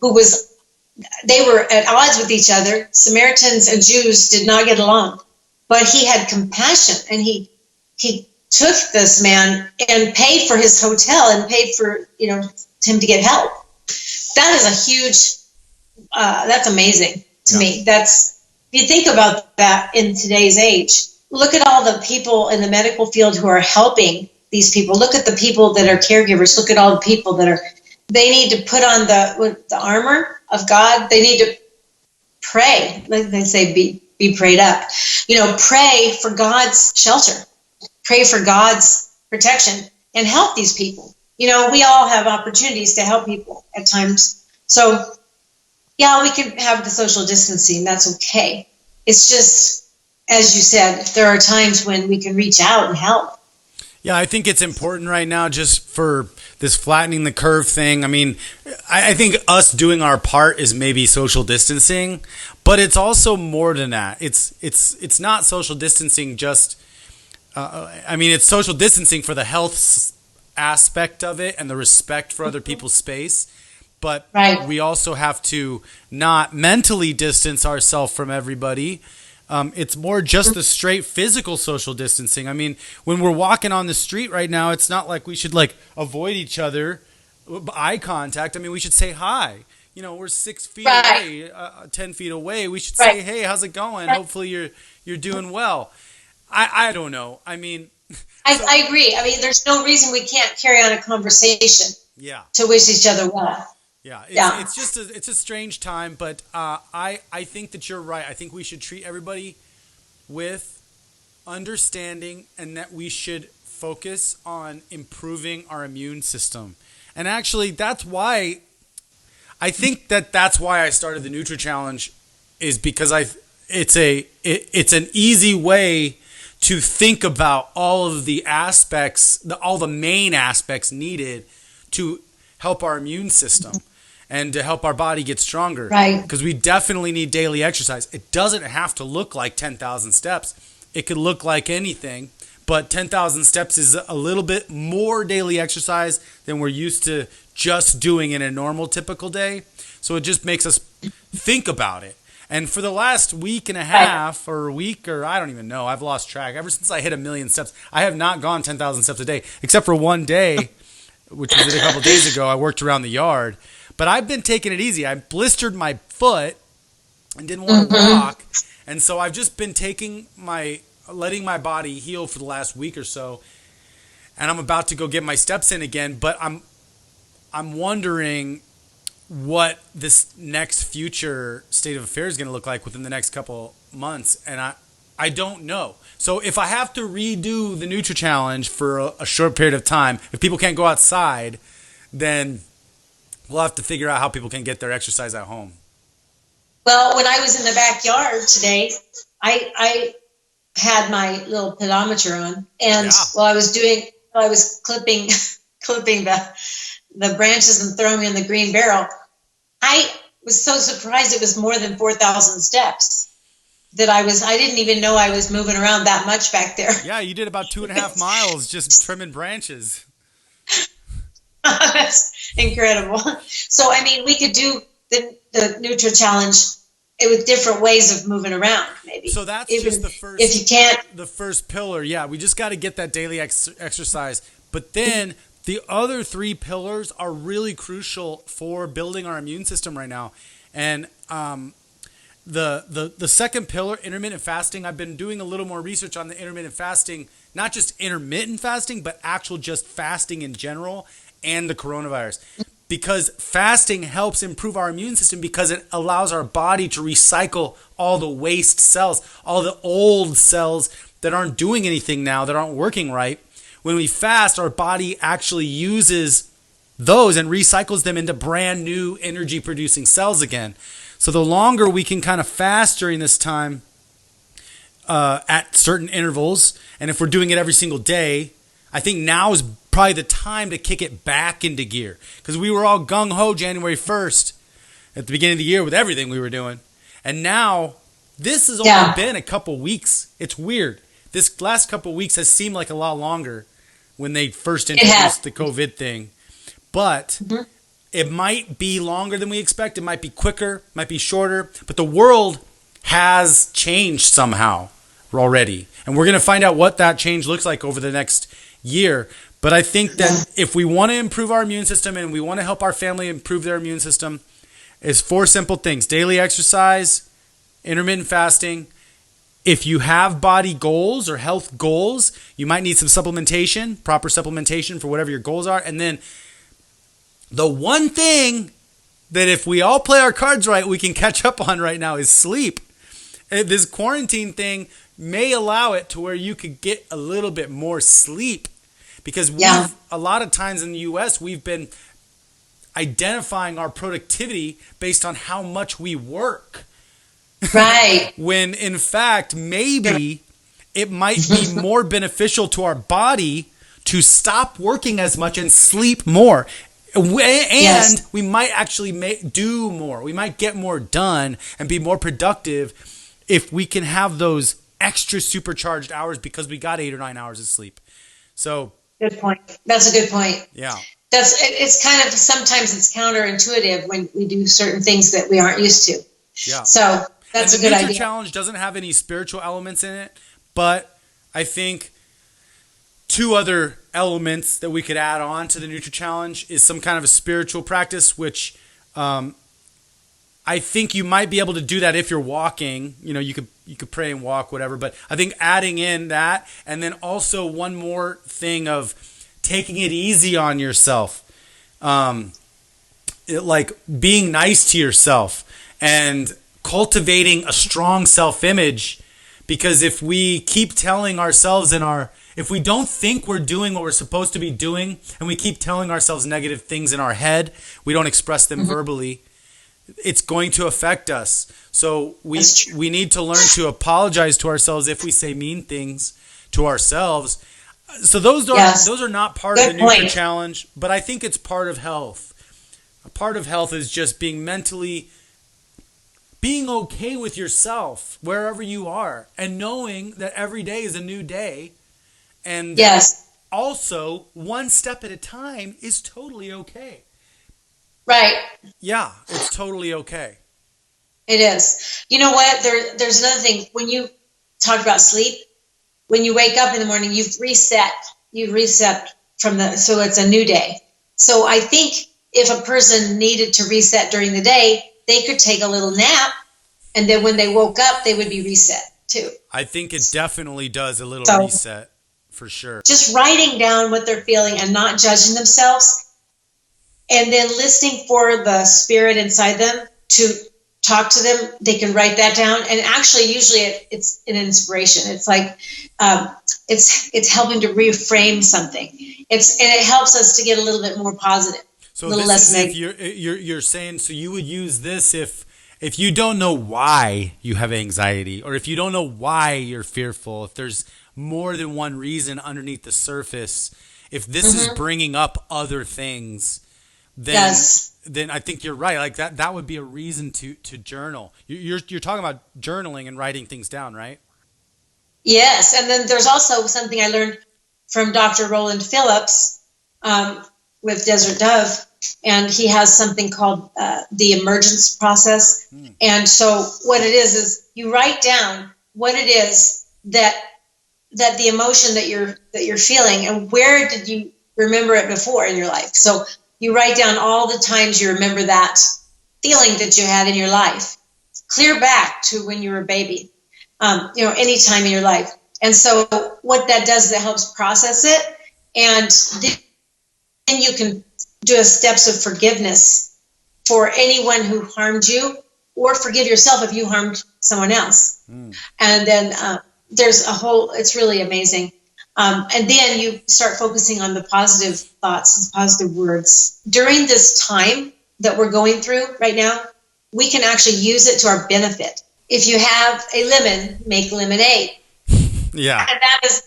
they were at odds with each other. Samaritans and Jews did not get along, but he had compassion, and he took this man and paid for his hotel and paid for, him to get help. That is a huge, that's amazing to me. If you think about that in today's age, look at all the people in the medical field who are helping these people. Look at the people that are caregivers. Look at all the people they need to put on the armor of God. They need to pray. Like they say, be prayed up. Pray for God's shelter. Pray for God's protection and help these people. We all have opportunities to help people at times. So, yeah, we can have the social distancing. That's okay. It's just, as you said, there are times when we can reach out and help. Yeah, I think it's important right now just for this flattening the curve thing. I mean, I think us doing our part is maybe social distancing, but it's also more than that. It's not social distancing just, it's social distancing for the health aspect of it and the respect for other people's space. But we also have to not mentally distance ourselves from everybody. It's more just the straight physical social distancing. I mean, when we're walking on the street right now, it's not like we should avoid each other, eye contact. I mean, we should say hi. We're 6 feet away, 10 feet away. We should say, hey, how's it going? Hopefully you're doing well. I don't know. I mean, I agree. I mean, there's no reason we can't carry on a conversation. To wish each other well. It's just it's a strange time, but I think that you're right. I think we should treat everybody with understanding, and that we should focus on improving our immune system. And actually, that's why I think that's why I started the Nutri Challenge, is because it's an easy way to think about all of the aspects, all the main aspects needed to help our immune system and to help our body get stronger. Right. Because we definitely need daily exercise. It doesn't have to look like 10,000 steps. It could look like anything, but 10,000 steps is a little bit more daily exercise than we're used to just doing in a normal typical day. So it just makes us think about it. And for the last week and a half or I don't even know, I've lost track. Ever since I hit 1 million steps, I have not gone 10,000 steps a day, except for one day, which was a couple days ago. I worked around the yard, but I've been taking it easy. I blistered my foot and didn't want to walk. And so I've just been letting my body heal for the last week or so. And I'm about to go get my steps in again, but I'm wondering what this next future state of affairs is going to look like within the next couple months. And I don't know. So if I have to redo the Nutri Challenge for a short period of time, if people can't go outside, then we'll have to figure out how people can get their exercise at home. Well, when I was in the backyard today, I had my little pedometer on, and while I was clipping the branches and throwing in the green barrel, I was so surprised it was more than 4,000 steps. I didn't even know I was moving around that much back there. Yeah, you did about 2.5 miles just trimming branches. That's incredible. So, I mean, we could do the Nutri Challenge with different ways of moving around, maybe. So that's just the first. If you can't, the first pillar. Yeah, we just got to get that daily exercise. But then the other 3 pillars are really crucial for building our immune system right now. And the second pillar, intermittent fasting. I've been doing a little more research on the intermittent fasting, not just intermittent fasting, but actual just fasting in general, and the coronavirus. Because fasting helps improve our immune system because it allows our body to recycle all the waste cells, all the old cells that aren't doing anything now, that aren't working right. When we fast, our body actually uses those and recycles them into brand new energy producing cells again. So the longer we can kind of fast during this time at certain intervals, and if we're doing it every single day, I think now is probably the time to kick it back into gear, because we were all gung-ho January 1st at the beginning of the year with everything we were doing. And now this has only been a couple weeks. It's weird. This last couple weeks has seemed like a lot longer when they first introduced the COVID thing. But it might be longer than we expect. It might be quicker, might be shorter. But the world has changed somehow already. And we're going to find out what that change looks like over the next year. But I think that if we want to improve our immune system and we want to help our family improve their immune system, it's 4 simple things: daily exercise, intermittent fasting. If you have body goals or health goals, you might need some supplementation, proper supplementation for whatever your goals are. And then the one thing that if we all play our cards right, we can catch up on right now is sleep. This quarantine thing may allow it to where you could get a little bit more sleep, because a lot of times in the US, we've been identifying our productivity based on how much we work. Right. When in fact, maybe it might be more beneficial to our body to stop working as much and sleep more. And we might actually do more. We might get more done and be more productive if we can have those extra supercharged hours because we got 8 or 9 hours of sleep. So good point. That's a good point. Yeah. It's kind of, sometimes it's counterintuitive when we do certain things that we aren't used to. Yeah. So that's a good idea. The Challenge doesn't have any spiritual elements in it, but I think 2 other elements that we could add on to the Nutri Challenge is some kind of a spiritual practice, which I think you might be able to do that if you're walking. You know, you could pray and walk, whatever. But I think adding in that, and then also one more thing of taking it easy on yourself, like being nice to yourself and cultivating a strong self-image. Because if we keep telling ourselves if we don't think we're doing what we're supposed to be doing, and we keep telling ourselves negative things in our head, we don't express them verbally, it's going to affect us. So we need to learn to apologize to ourselves if we say mean things to ourselves. So those are not part of the Nutri Challenge, but I think it's part of health. A part of health is just being okay with yourself wherever you are, and knowing that every day is a new day. And also, one step at a time is totally okay. Right. Yeah, it's totally okay. It is. You know what? There's another thing. When you talk about sleep, when you wake up in the morning, you've reset so it's a new day. So I think if a person needed to reset during the day, they could take a little nap, and then when they woke up, they would be reset too. I think it definitely does a little reset, for sure. Just writing down what they're feeling and not judging themselves, and then listening for the spirit inside them to talk to them. They can write that down, and actually usually it's an inspiration. It's like it's helping to reframe something. And it helps us to get a little bit more positive. So this is if you're saying, so you would use this if you don't know why you have anxiety, or if you don't know why you're fearful, if there's more than one reason underneath the surface, if this is bringing up other things, then I think you're right. Like that would be a reason to journal. You're talking about journaling and writing things down, right? Yes, and then there's also something I learned from Dr. Roland Phillips with Desert Dove, and he has something called the emergence process. And so what it is you write down what it is that the emotion that you're feeling, and where did you remember it before in your life. So you write down all the times you remember that feeling that you had in your life, clear back to when you were a baby, any time in your life. And so what that does is it helps process it, and then you can do steps of forgiveness for anyone who harmed you, or forgive yourself if you harmed someone else. And then there's it's really amazing. And then you start focusing on the positive thoughts and positive words. During this time that we're going through right now, we can actually use it to our benefit. If you have a lemon, make lemonade. Yeah. And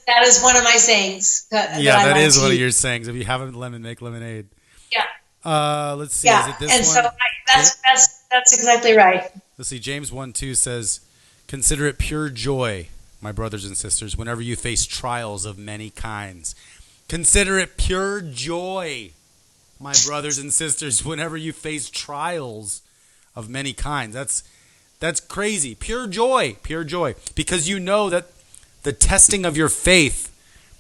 that is one of my sayings. That is one of your sayings. If you have a lemon, make lemonade. Yeah. Let's see. Yeah. Is it this and one? So that's exactly right. Let's see. James 1:2 says, "Consider it pure joy, my brothers and sisters, whenever you face trials of many kinds." Consider it pure joy, my brothers and sisters, whenever you face trials of many kinds. That's crazy. Pure joy, because you know that the testing of your faith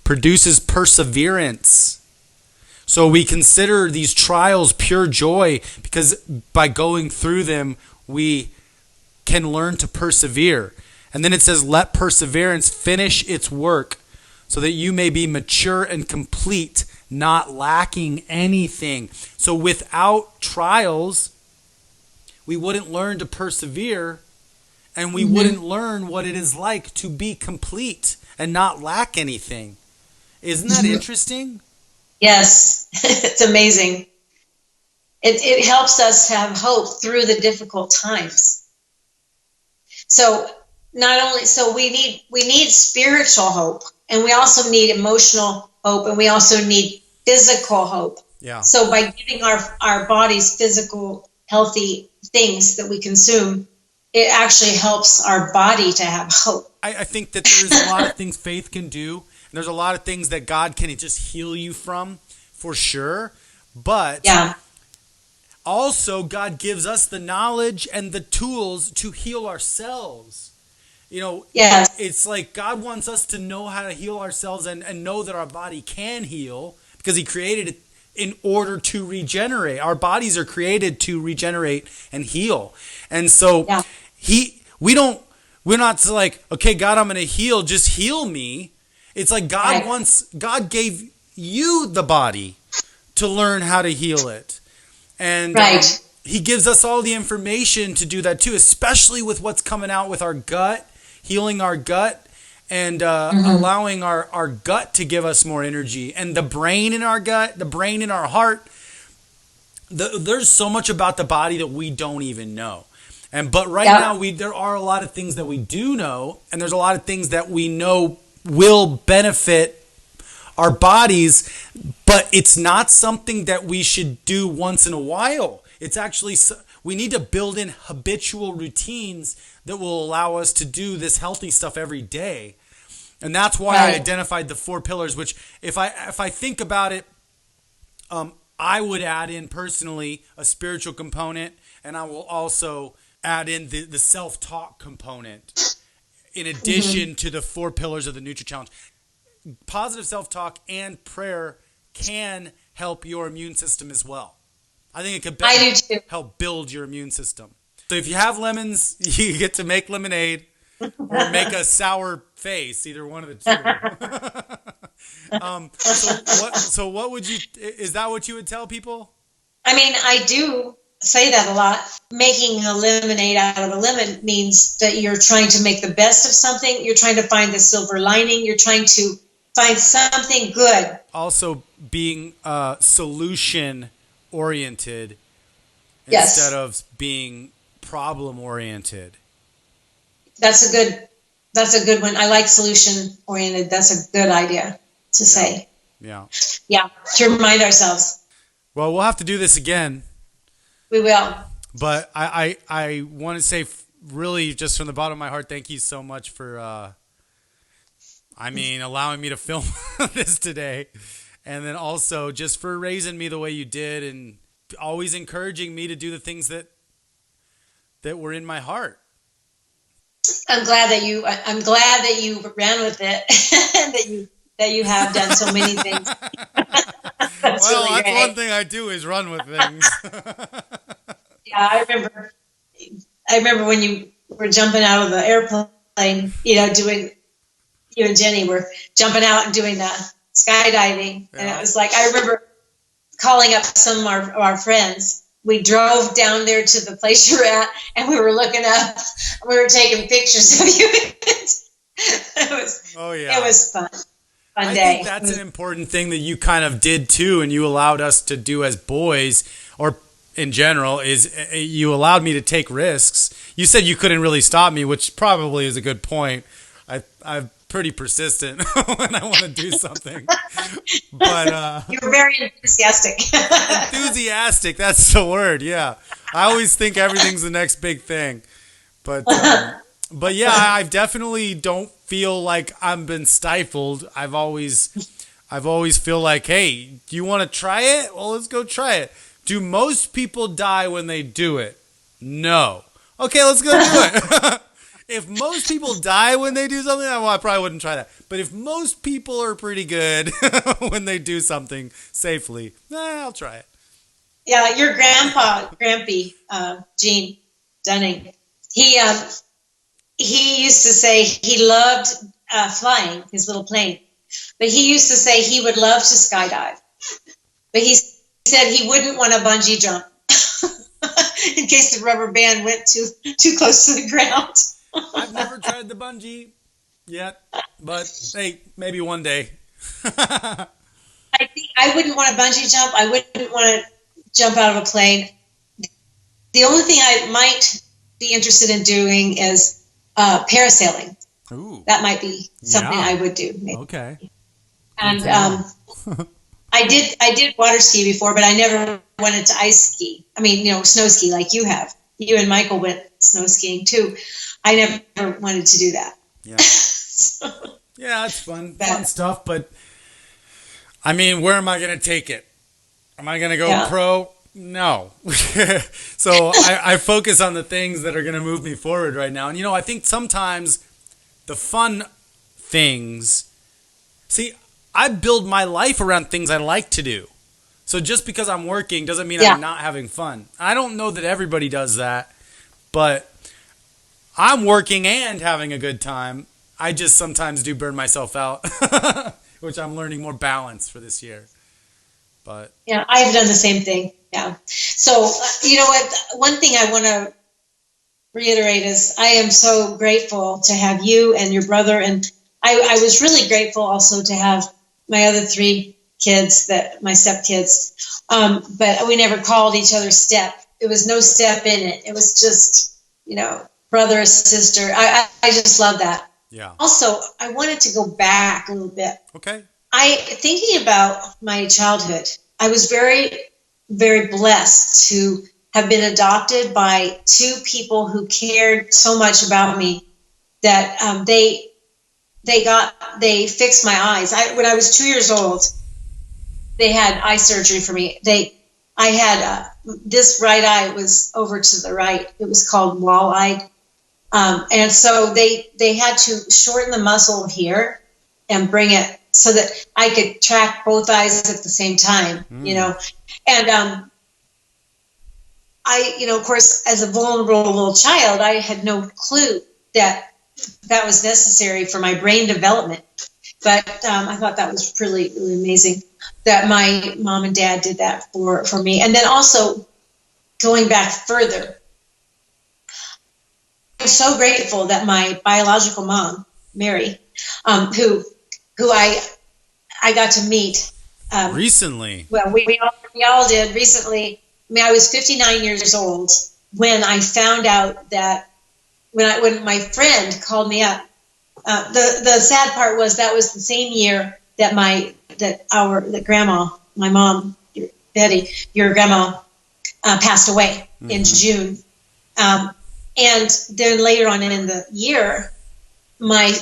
produces perseverance. So we consider these trials pure joy because by going through them, we can learn to persevere. And then it says, let perseverance finish its work so that you may be mature and complete, not lacking anything. So without trials, we wouldn't learn to persevere, and we wouldn't learn what it is like to be complete and not lack anything. Isn't that interesting? Yes, it's amazing. It helps us have hope through the difficult times. So we need spiritual hope, and we also need emotional hope, and we also need physical hope. Yeah. So by giving our bodies physical, healthy things that we consume, it actually helps our body to have hope. I think that there's a lot of things faith can do, and there's a lot of things that God can just heal you from, for sure. But also God gives us the knowledge and the tools to heal ourselves. It's like God wants us to know how to heal ourselves and know that our body can heal because he created it in order to regenerate. Our bodies are created to regenerate and heal. And so we're not like, okay, God, I'm going to heal, just heal me. It's like God gave you the body to learn how to heal it. And he gives us all the information to do that too, especially with what's coming out with our gut, healing our gut, and allowing our gut to give us more energy. And the brain in our gut, the brain in our heart, there's so much about the body that we don't even know. But right now, there are a lot of things that we do know, and there's a lot of things that we know will benefit our bodies, but it's not something that we should do once in a while. It's actually, we need to build in habitual routines that will allow us to do this healthy stuff every day. And that's why I identified the 4 pillars, which if I think about it, I would add in personally a spiritual component, and I will also add in the self-talk component in addition to the 4 pillars of the Nutri-Challenge. Positive self-talk and prayer can help your immune system as well. I think it could help build your immune system. So if you have lemons, you get to make lemonade or make a sour face, either one of the two. So what would you, is that what you would tell people? I mean, I do say that a lot. Making a lemonade out of a lemon means that you're trying to make the best of something. You're trying to find the silver lining. You're trying to find something good. Also being solution oriented instead of being problem oriented. That's a good one. I like solution oriented. That's a good idea to say. Yeah. To remind ourselves. Well, we'll have to do this again. We will. But I want to say really just from the bottom of my heart, thank you so much for allowing me to film this today. And then also just for raising me the way you did and always encouraging me to do the things that were in my heart. I'm glad that you ran with it that you have done so many things. That's one thing I do is run with things. Yeah, I remember when you were jumping out of the airplane, doing, you and Jenny were jumping out and doing the skydiving. And it was like, I remember calling up some of our friends. We drove down there to the place you're at, and we were looking up. We were taking pictures of you. It was fun. I day. think that's an important thing that you kind of did too, and you allowed us to do as boys, or in general, is you allowed me to take risks. You said you couldn't really stop me, which probably is a good point. I'm pretty persistent when I want to do something. But you're very enthusiastic. enthusiastic, that's the word, yeah. I always think everything's the next big thing. But yeah, I definitely don't feel like I've been stifled. I've always feel like, hey, do you want to try it? Well, let's go try it. Do most people die when they do it? No. Okay, let's go do it. If most people die when they do something, well, I probably wouldn't try that. But if most people are pretty good when they do something safely, I'll try it. Yeah, your Grampy, Gene Dunning, he used to say he loved flying his little plane, but he used to say he would love to skydive, but he said he wouldn't want to bungee jump in case the rubber band went too close to the ground. I've never tried the bungee yet, but hey, maybe one day. I think I wouldn't want to bungee jump. I wouldn't want to jump out of a plane. The only thing I might be interested in doing is parasailing. Ooh. That might be something I would do. Maybe. Okay. And I did water ski before, but I never went to ice ski. I mean, snow ski like you have. You and Michael went snow skiing too. I never wanted to do that. Yeah. Yeah, it's fun stuff. But I mean, where am I going to take it? Am I going to go pro? No. So I focus on the things that are going to move me forward right now. And, I think sometimes the fun things, see, I build my life around things I like to do. So just because I'm working doesn't mean I'm not having fun. I don't know that everybody does that, but I'm working and having a good time. I just sometimes do burn myself out, which I'm learning more balance for this year. But yeah, I've done the same thing. Yeah. So, you know what? One thing I want to reiterate is I am so grateful to have you and your brother. And I was really grateful also to have my other 3 kids, my stepkids. But we never called each other step. It was no step in it. It was just, brother or sister. I just love that. Yeah. Also, I wanted to go back a little bit. Okay. Thinking about my childhood, I was very, very blessed to have been adopted by 2 people who cared so much about me that they fixed my eyes. When I was 2 years old, they had eye surgery for me. I had this right eye was over to the right. It was called wall-eyed. And so they had to shorten the muscle here and bring it so that I could track both eyes at the same time, And I, of course, as a vulnerable little child, I had no clue that was necessary for my brain development. But I thought that was really, really amazing that my mom and dad did that for me. And then also going back further, I'm so grateful that my biological mom, Mary, who I got to meet recently. Well, we all did recently. I mean, I was 59 years old when I found out that when my friend called me up. The sad part was that was the same year that grandma, my mom, Betty, your grandma, passed away in June. And then later on in the year, my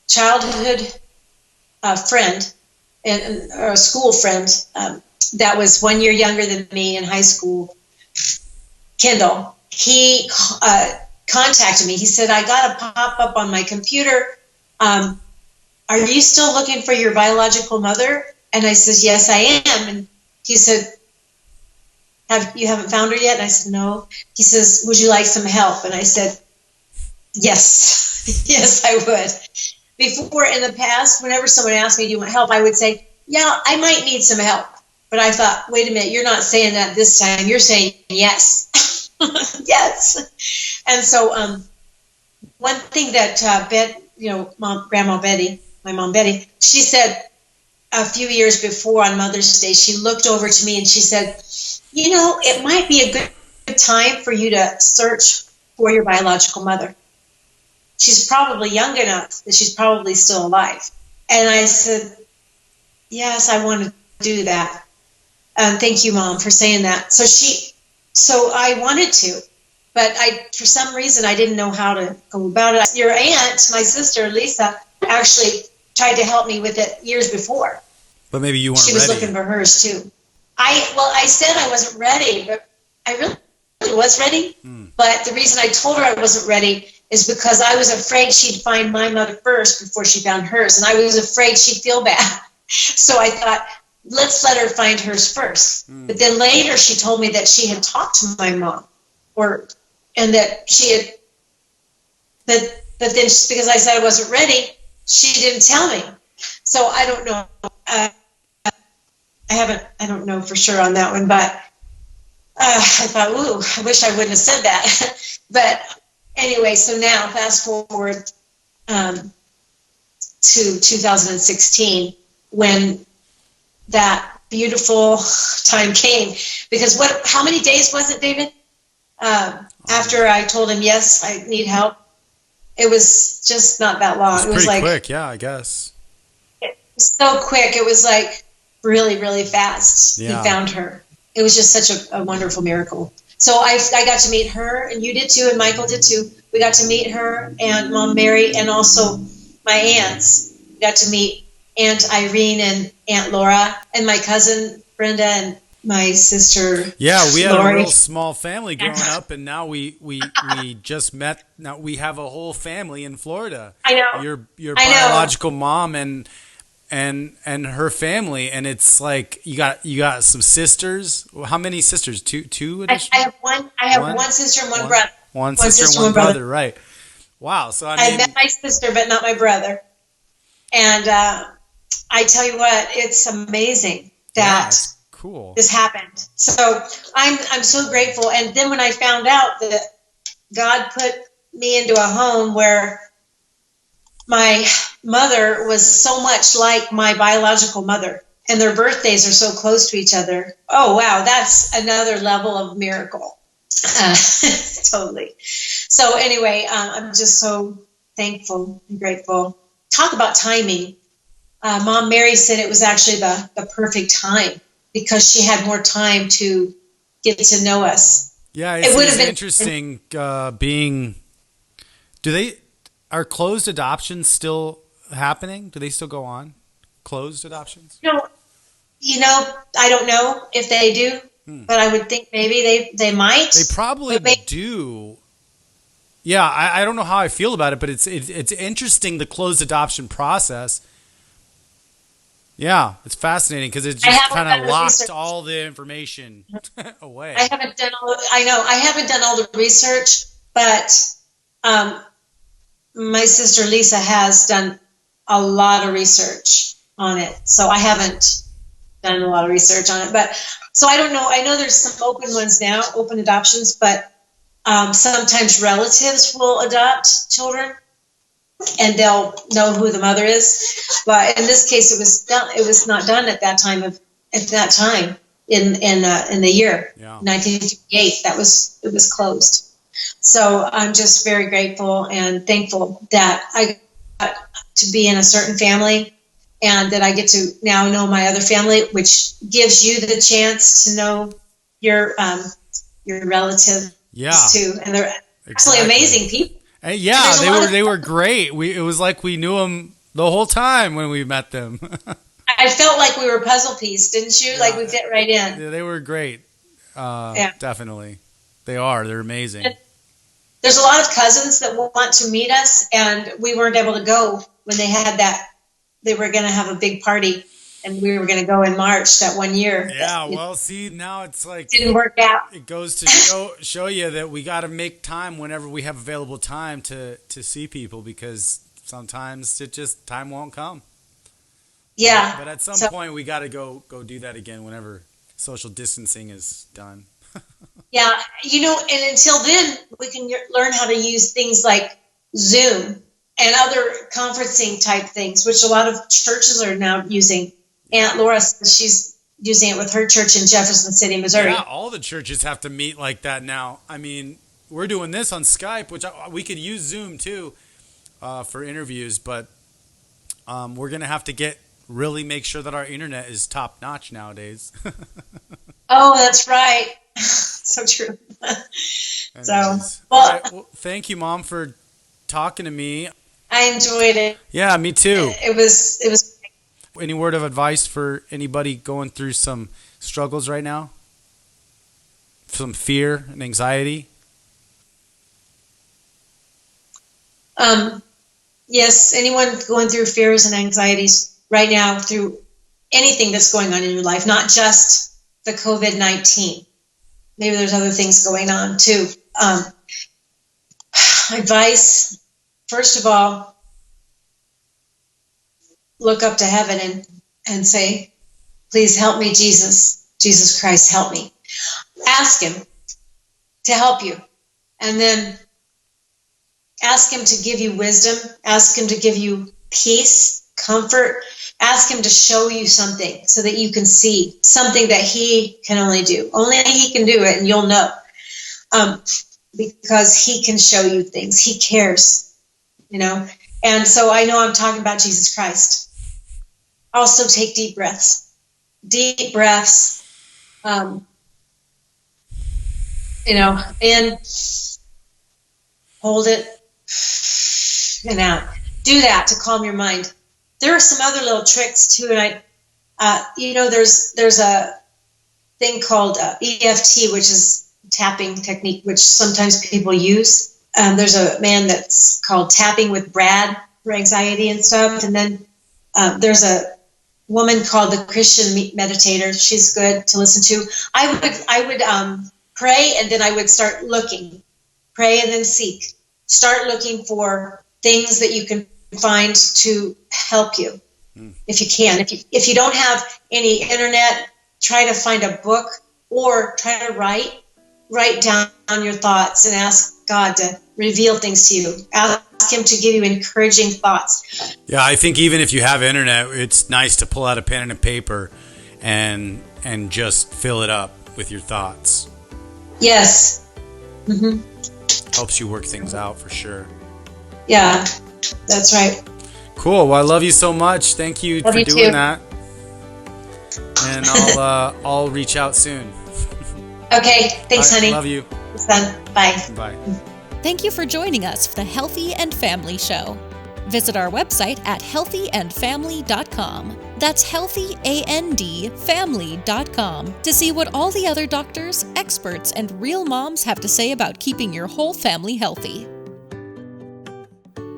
childhood friend and a school friend that was 1 year younger than me in high school, Kendall, he contacted me. He said, I got a pop-up on my computer. Are you still looking for your biological mother? And I said, yes, I am. And he said, you haven't found her yet? And I said, no. He says, would you like some help? And I said, yes, yes, I would. Before, in the past, whenever someone asked me, do you want help? I would say, yeah, I might need some help. But I thought, wait a minute, you're not saying that this time. You're saying yes. Yes. And so one thing that Grandma Betty, my mom Betty, she said, a few years before on Mother's Day, she looked over to me and she said, it might be a good time for you to search for your biological mother. She's probably young enough that she's probably still alive. And I said, yes, I want to do that. Thank you, Mom, for saying that. So I wanted to, but for some reason, I didn't know how to go about it. Your aunt, my sister, Lisa, actually tried to help me with it years before. But maybe you weren't ready. She was looking for hers too. I said I wasn't ready, but I really was ready. But the reason I told her I wasn't ready is because I was afraid she'd find my mother first before she found hers. And I was afraid she'd feel bad. So I thought, let's let her find hers first. But then later she told me that she had talked to my mom, and that she had, but then because I said I wasn't ready, she didn't tell me. So I don't know. I don't know for sure on that one, but I thought, ooh, I wish I wouldn't have said that. But anyway, so now fast forward to 2016 when that beautiful time came. Because how many days was it, David? After I told him, yes, I need help. It was just not that long. It was pretty quick, yeah, I guess. It was so quick. It was like really, really fast. Yeah. He found her. It was just such a wonderful miracle. So I got to meet her, and you did too, and Michael did too. We got to meet her and Mom Mary, and also my aunts. We got to meet Aunt Irene and Aunt Laura, and my cousin Brenda, and my sister. Yeah, we had Lori. a real small family growing up, and now we just met. Now we have a whole family in Florida. I know. Your biological mom and her family, and it's like you got some sisters. How many sisters? Two additional? I have one sister and one brother. One sister and one brother, right? Wow. So I met my sister, but not my brother. And I tell you what, it's amazing that cool. This happened. So I'm so grateful. And then when I found out that God put me into a home where my mother was so much like my biological mother, and their birthdays are so close to each other. Oh, wow, that's another level of miracle. Totally. So anyway, I'm just so thankful and grateful. Talk about timing. Mom Mary said it was actually the perfect time because she had more time to get to know us. Yeah, it would have been interesting are closed adoptions still happening? Do they still go on? Closed adoptions? No, I don't know if they do, but I would think maybe they might. They probably do. Yeah, I don't know how I feel about it, but it's interesting, the closed adoption process. Yeah, it's fascinating because it just kind of locked all the information away. I haven't done all the research, but my sister Lisa has done a lot of research on it. So I haven't done a lot of research on it, but so I don't know. I know there's some open ones now, open adoptions, but sometimes relatives will adopt children and they'll know who the mother is. But in this case, it was not done at that time in the year 1958. It was closed. So I'm just very grateful and thankful that I got to be in a certain family and that I get to now know my other family, which gives you the chance to know your relatives too. And they're absolutely amazing people. Yeah, they were great. It was like we knew them the whole time when we met them. I felt like we were a puzzle piece, didn't you? Yeah. Like we fit right in. Yeah, they were great. Definitely. They are. They're amazing. And there's a lot of cousins that want to meet us, and we weren't able to go when they had that. They were going to have a big party, and we were going to go in March that one year. Yeah, well, see, now it's like didn't work out. It goes to show you that we got to make time whenever we have available time to see people, because sometimes time won't come. Yeah. But at some point we got to go do that again whenever social distancing is done. Yeah, and until then we can learn how to use things like Zoom and other conferencing type things, which a lot of churches are now using. Aunt Laura says she's using it with her church in Jefferson City, Missouri. Yeah, all the churches have to meet like that now. I mean, we're doing this on Skype, which we could use Zoom too for interviews, but we're going to have to really make sure that our internet is top notch nowadays. Oh, that's right. So true. Anyways. All right, well, thank you, Mom, for talking to me. I enjoyed it. Yeah, me too. It was. Any word of advice for anybody going through some struggles right now? Some fear and anxiety? Yes, anyone going through fears and anxieties right now through anything that's going on in your life, not just the COVID-19. Maybe there's other things going on too. Advice, first of all, look up to heaven and say, please help me, Jesus Christ, help me. Ask him to help you. And then ask him to give you wisdom. Ask him to give you peace, comfort. Ask him to show you something so that you can see something that he can only do. Only he can do it, and you'll know. Because he can show you things. He cares, And so I know I'm talking about Jesus Christ. Also take deep breaths. Deep breaths. In, hold it, and out. Do that to calm your mind. There are some other little tricks too, and there's a thing called EFT, which is tapping technique, which sometimes people use. There's a man that's called Tapping with Brad for anxiety and stuff, and then there's a woman called the Christian Meditator. She's good to listen to. I would pray, and then I would start looking. Pray and then seek. Start looking for things that you can find to help you, if you can. If you don't have any internet, try to find a book or try to write down your thoughts and ask God to reveal things to you. Ask him to give you encouraging thoughts. Yeah, I think even if you have internet, it's nice to pull out a pen and a paper and just fill it up with your thoughts. Yes. Mm-hmm. Helps you work things out for sure. Yeah, that's right. Cool. Well, I love you so much. Thank you for doing that. And I'll reach out soon. Okay. Thanks, honey. Love you. It's done. Bye. Bye. Thank you for joining us for the Healthy and Family Show. Visit our website at healthyandfamily.com. That's healthyandfamily.com to see what all the other doctors, experts, and real moms have to say about keeping your whole family healthy.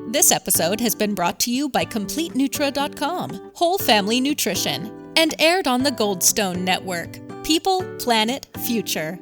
This episode has been brought to you by CompleteNutra.com, Whole Family Nutrition, and aired on the Goldstone Network. People, Planet, Future.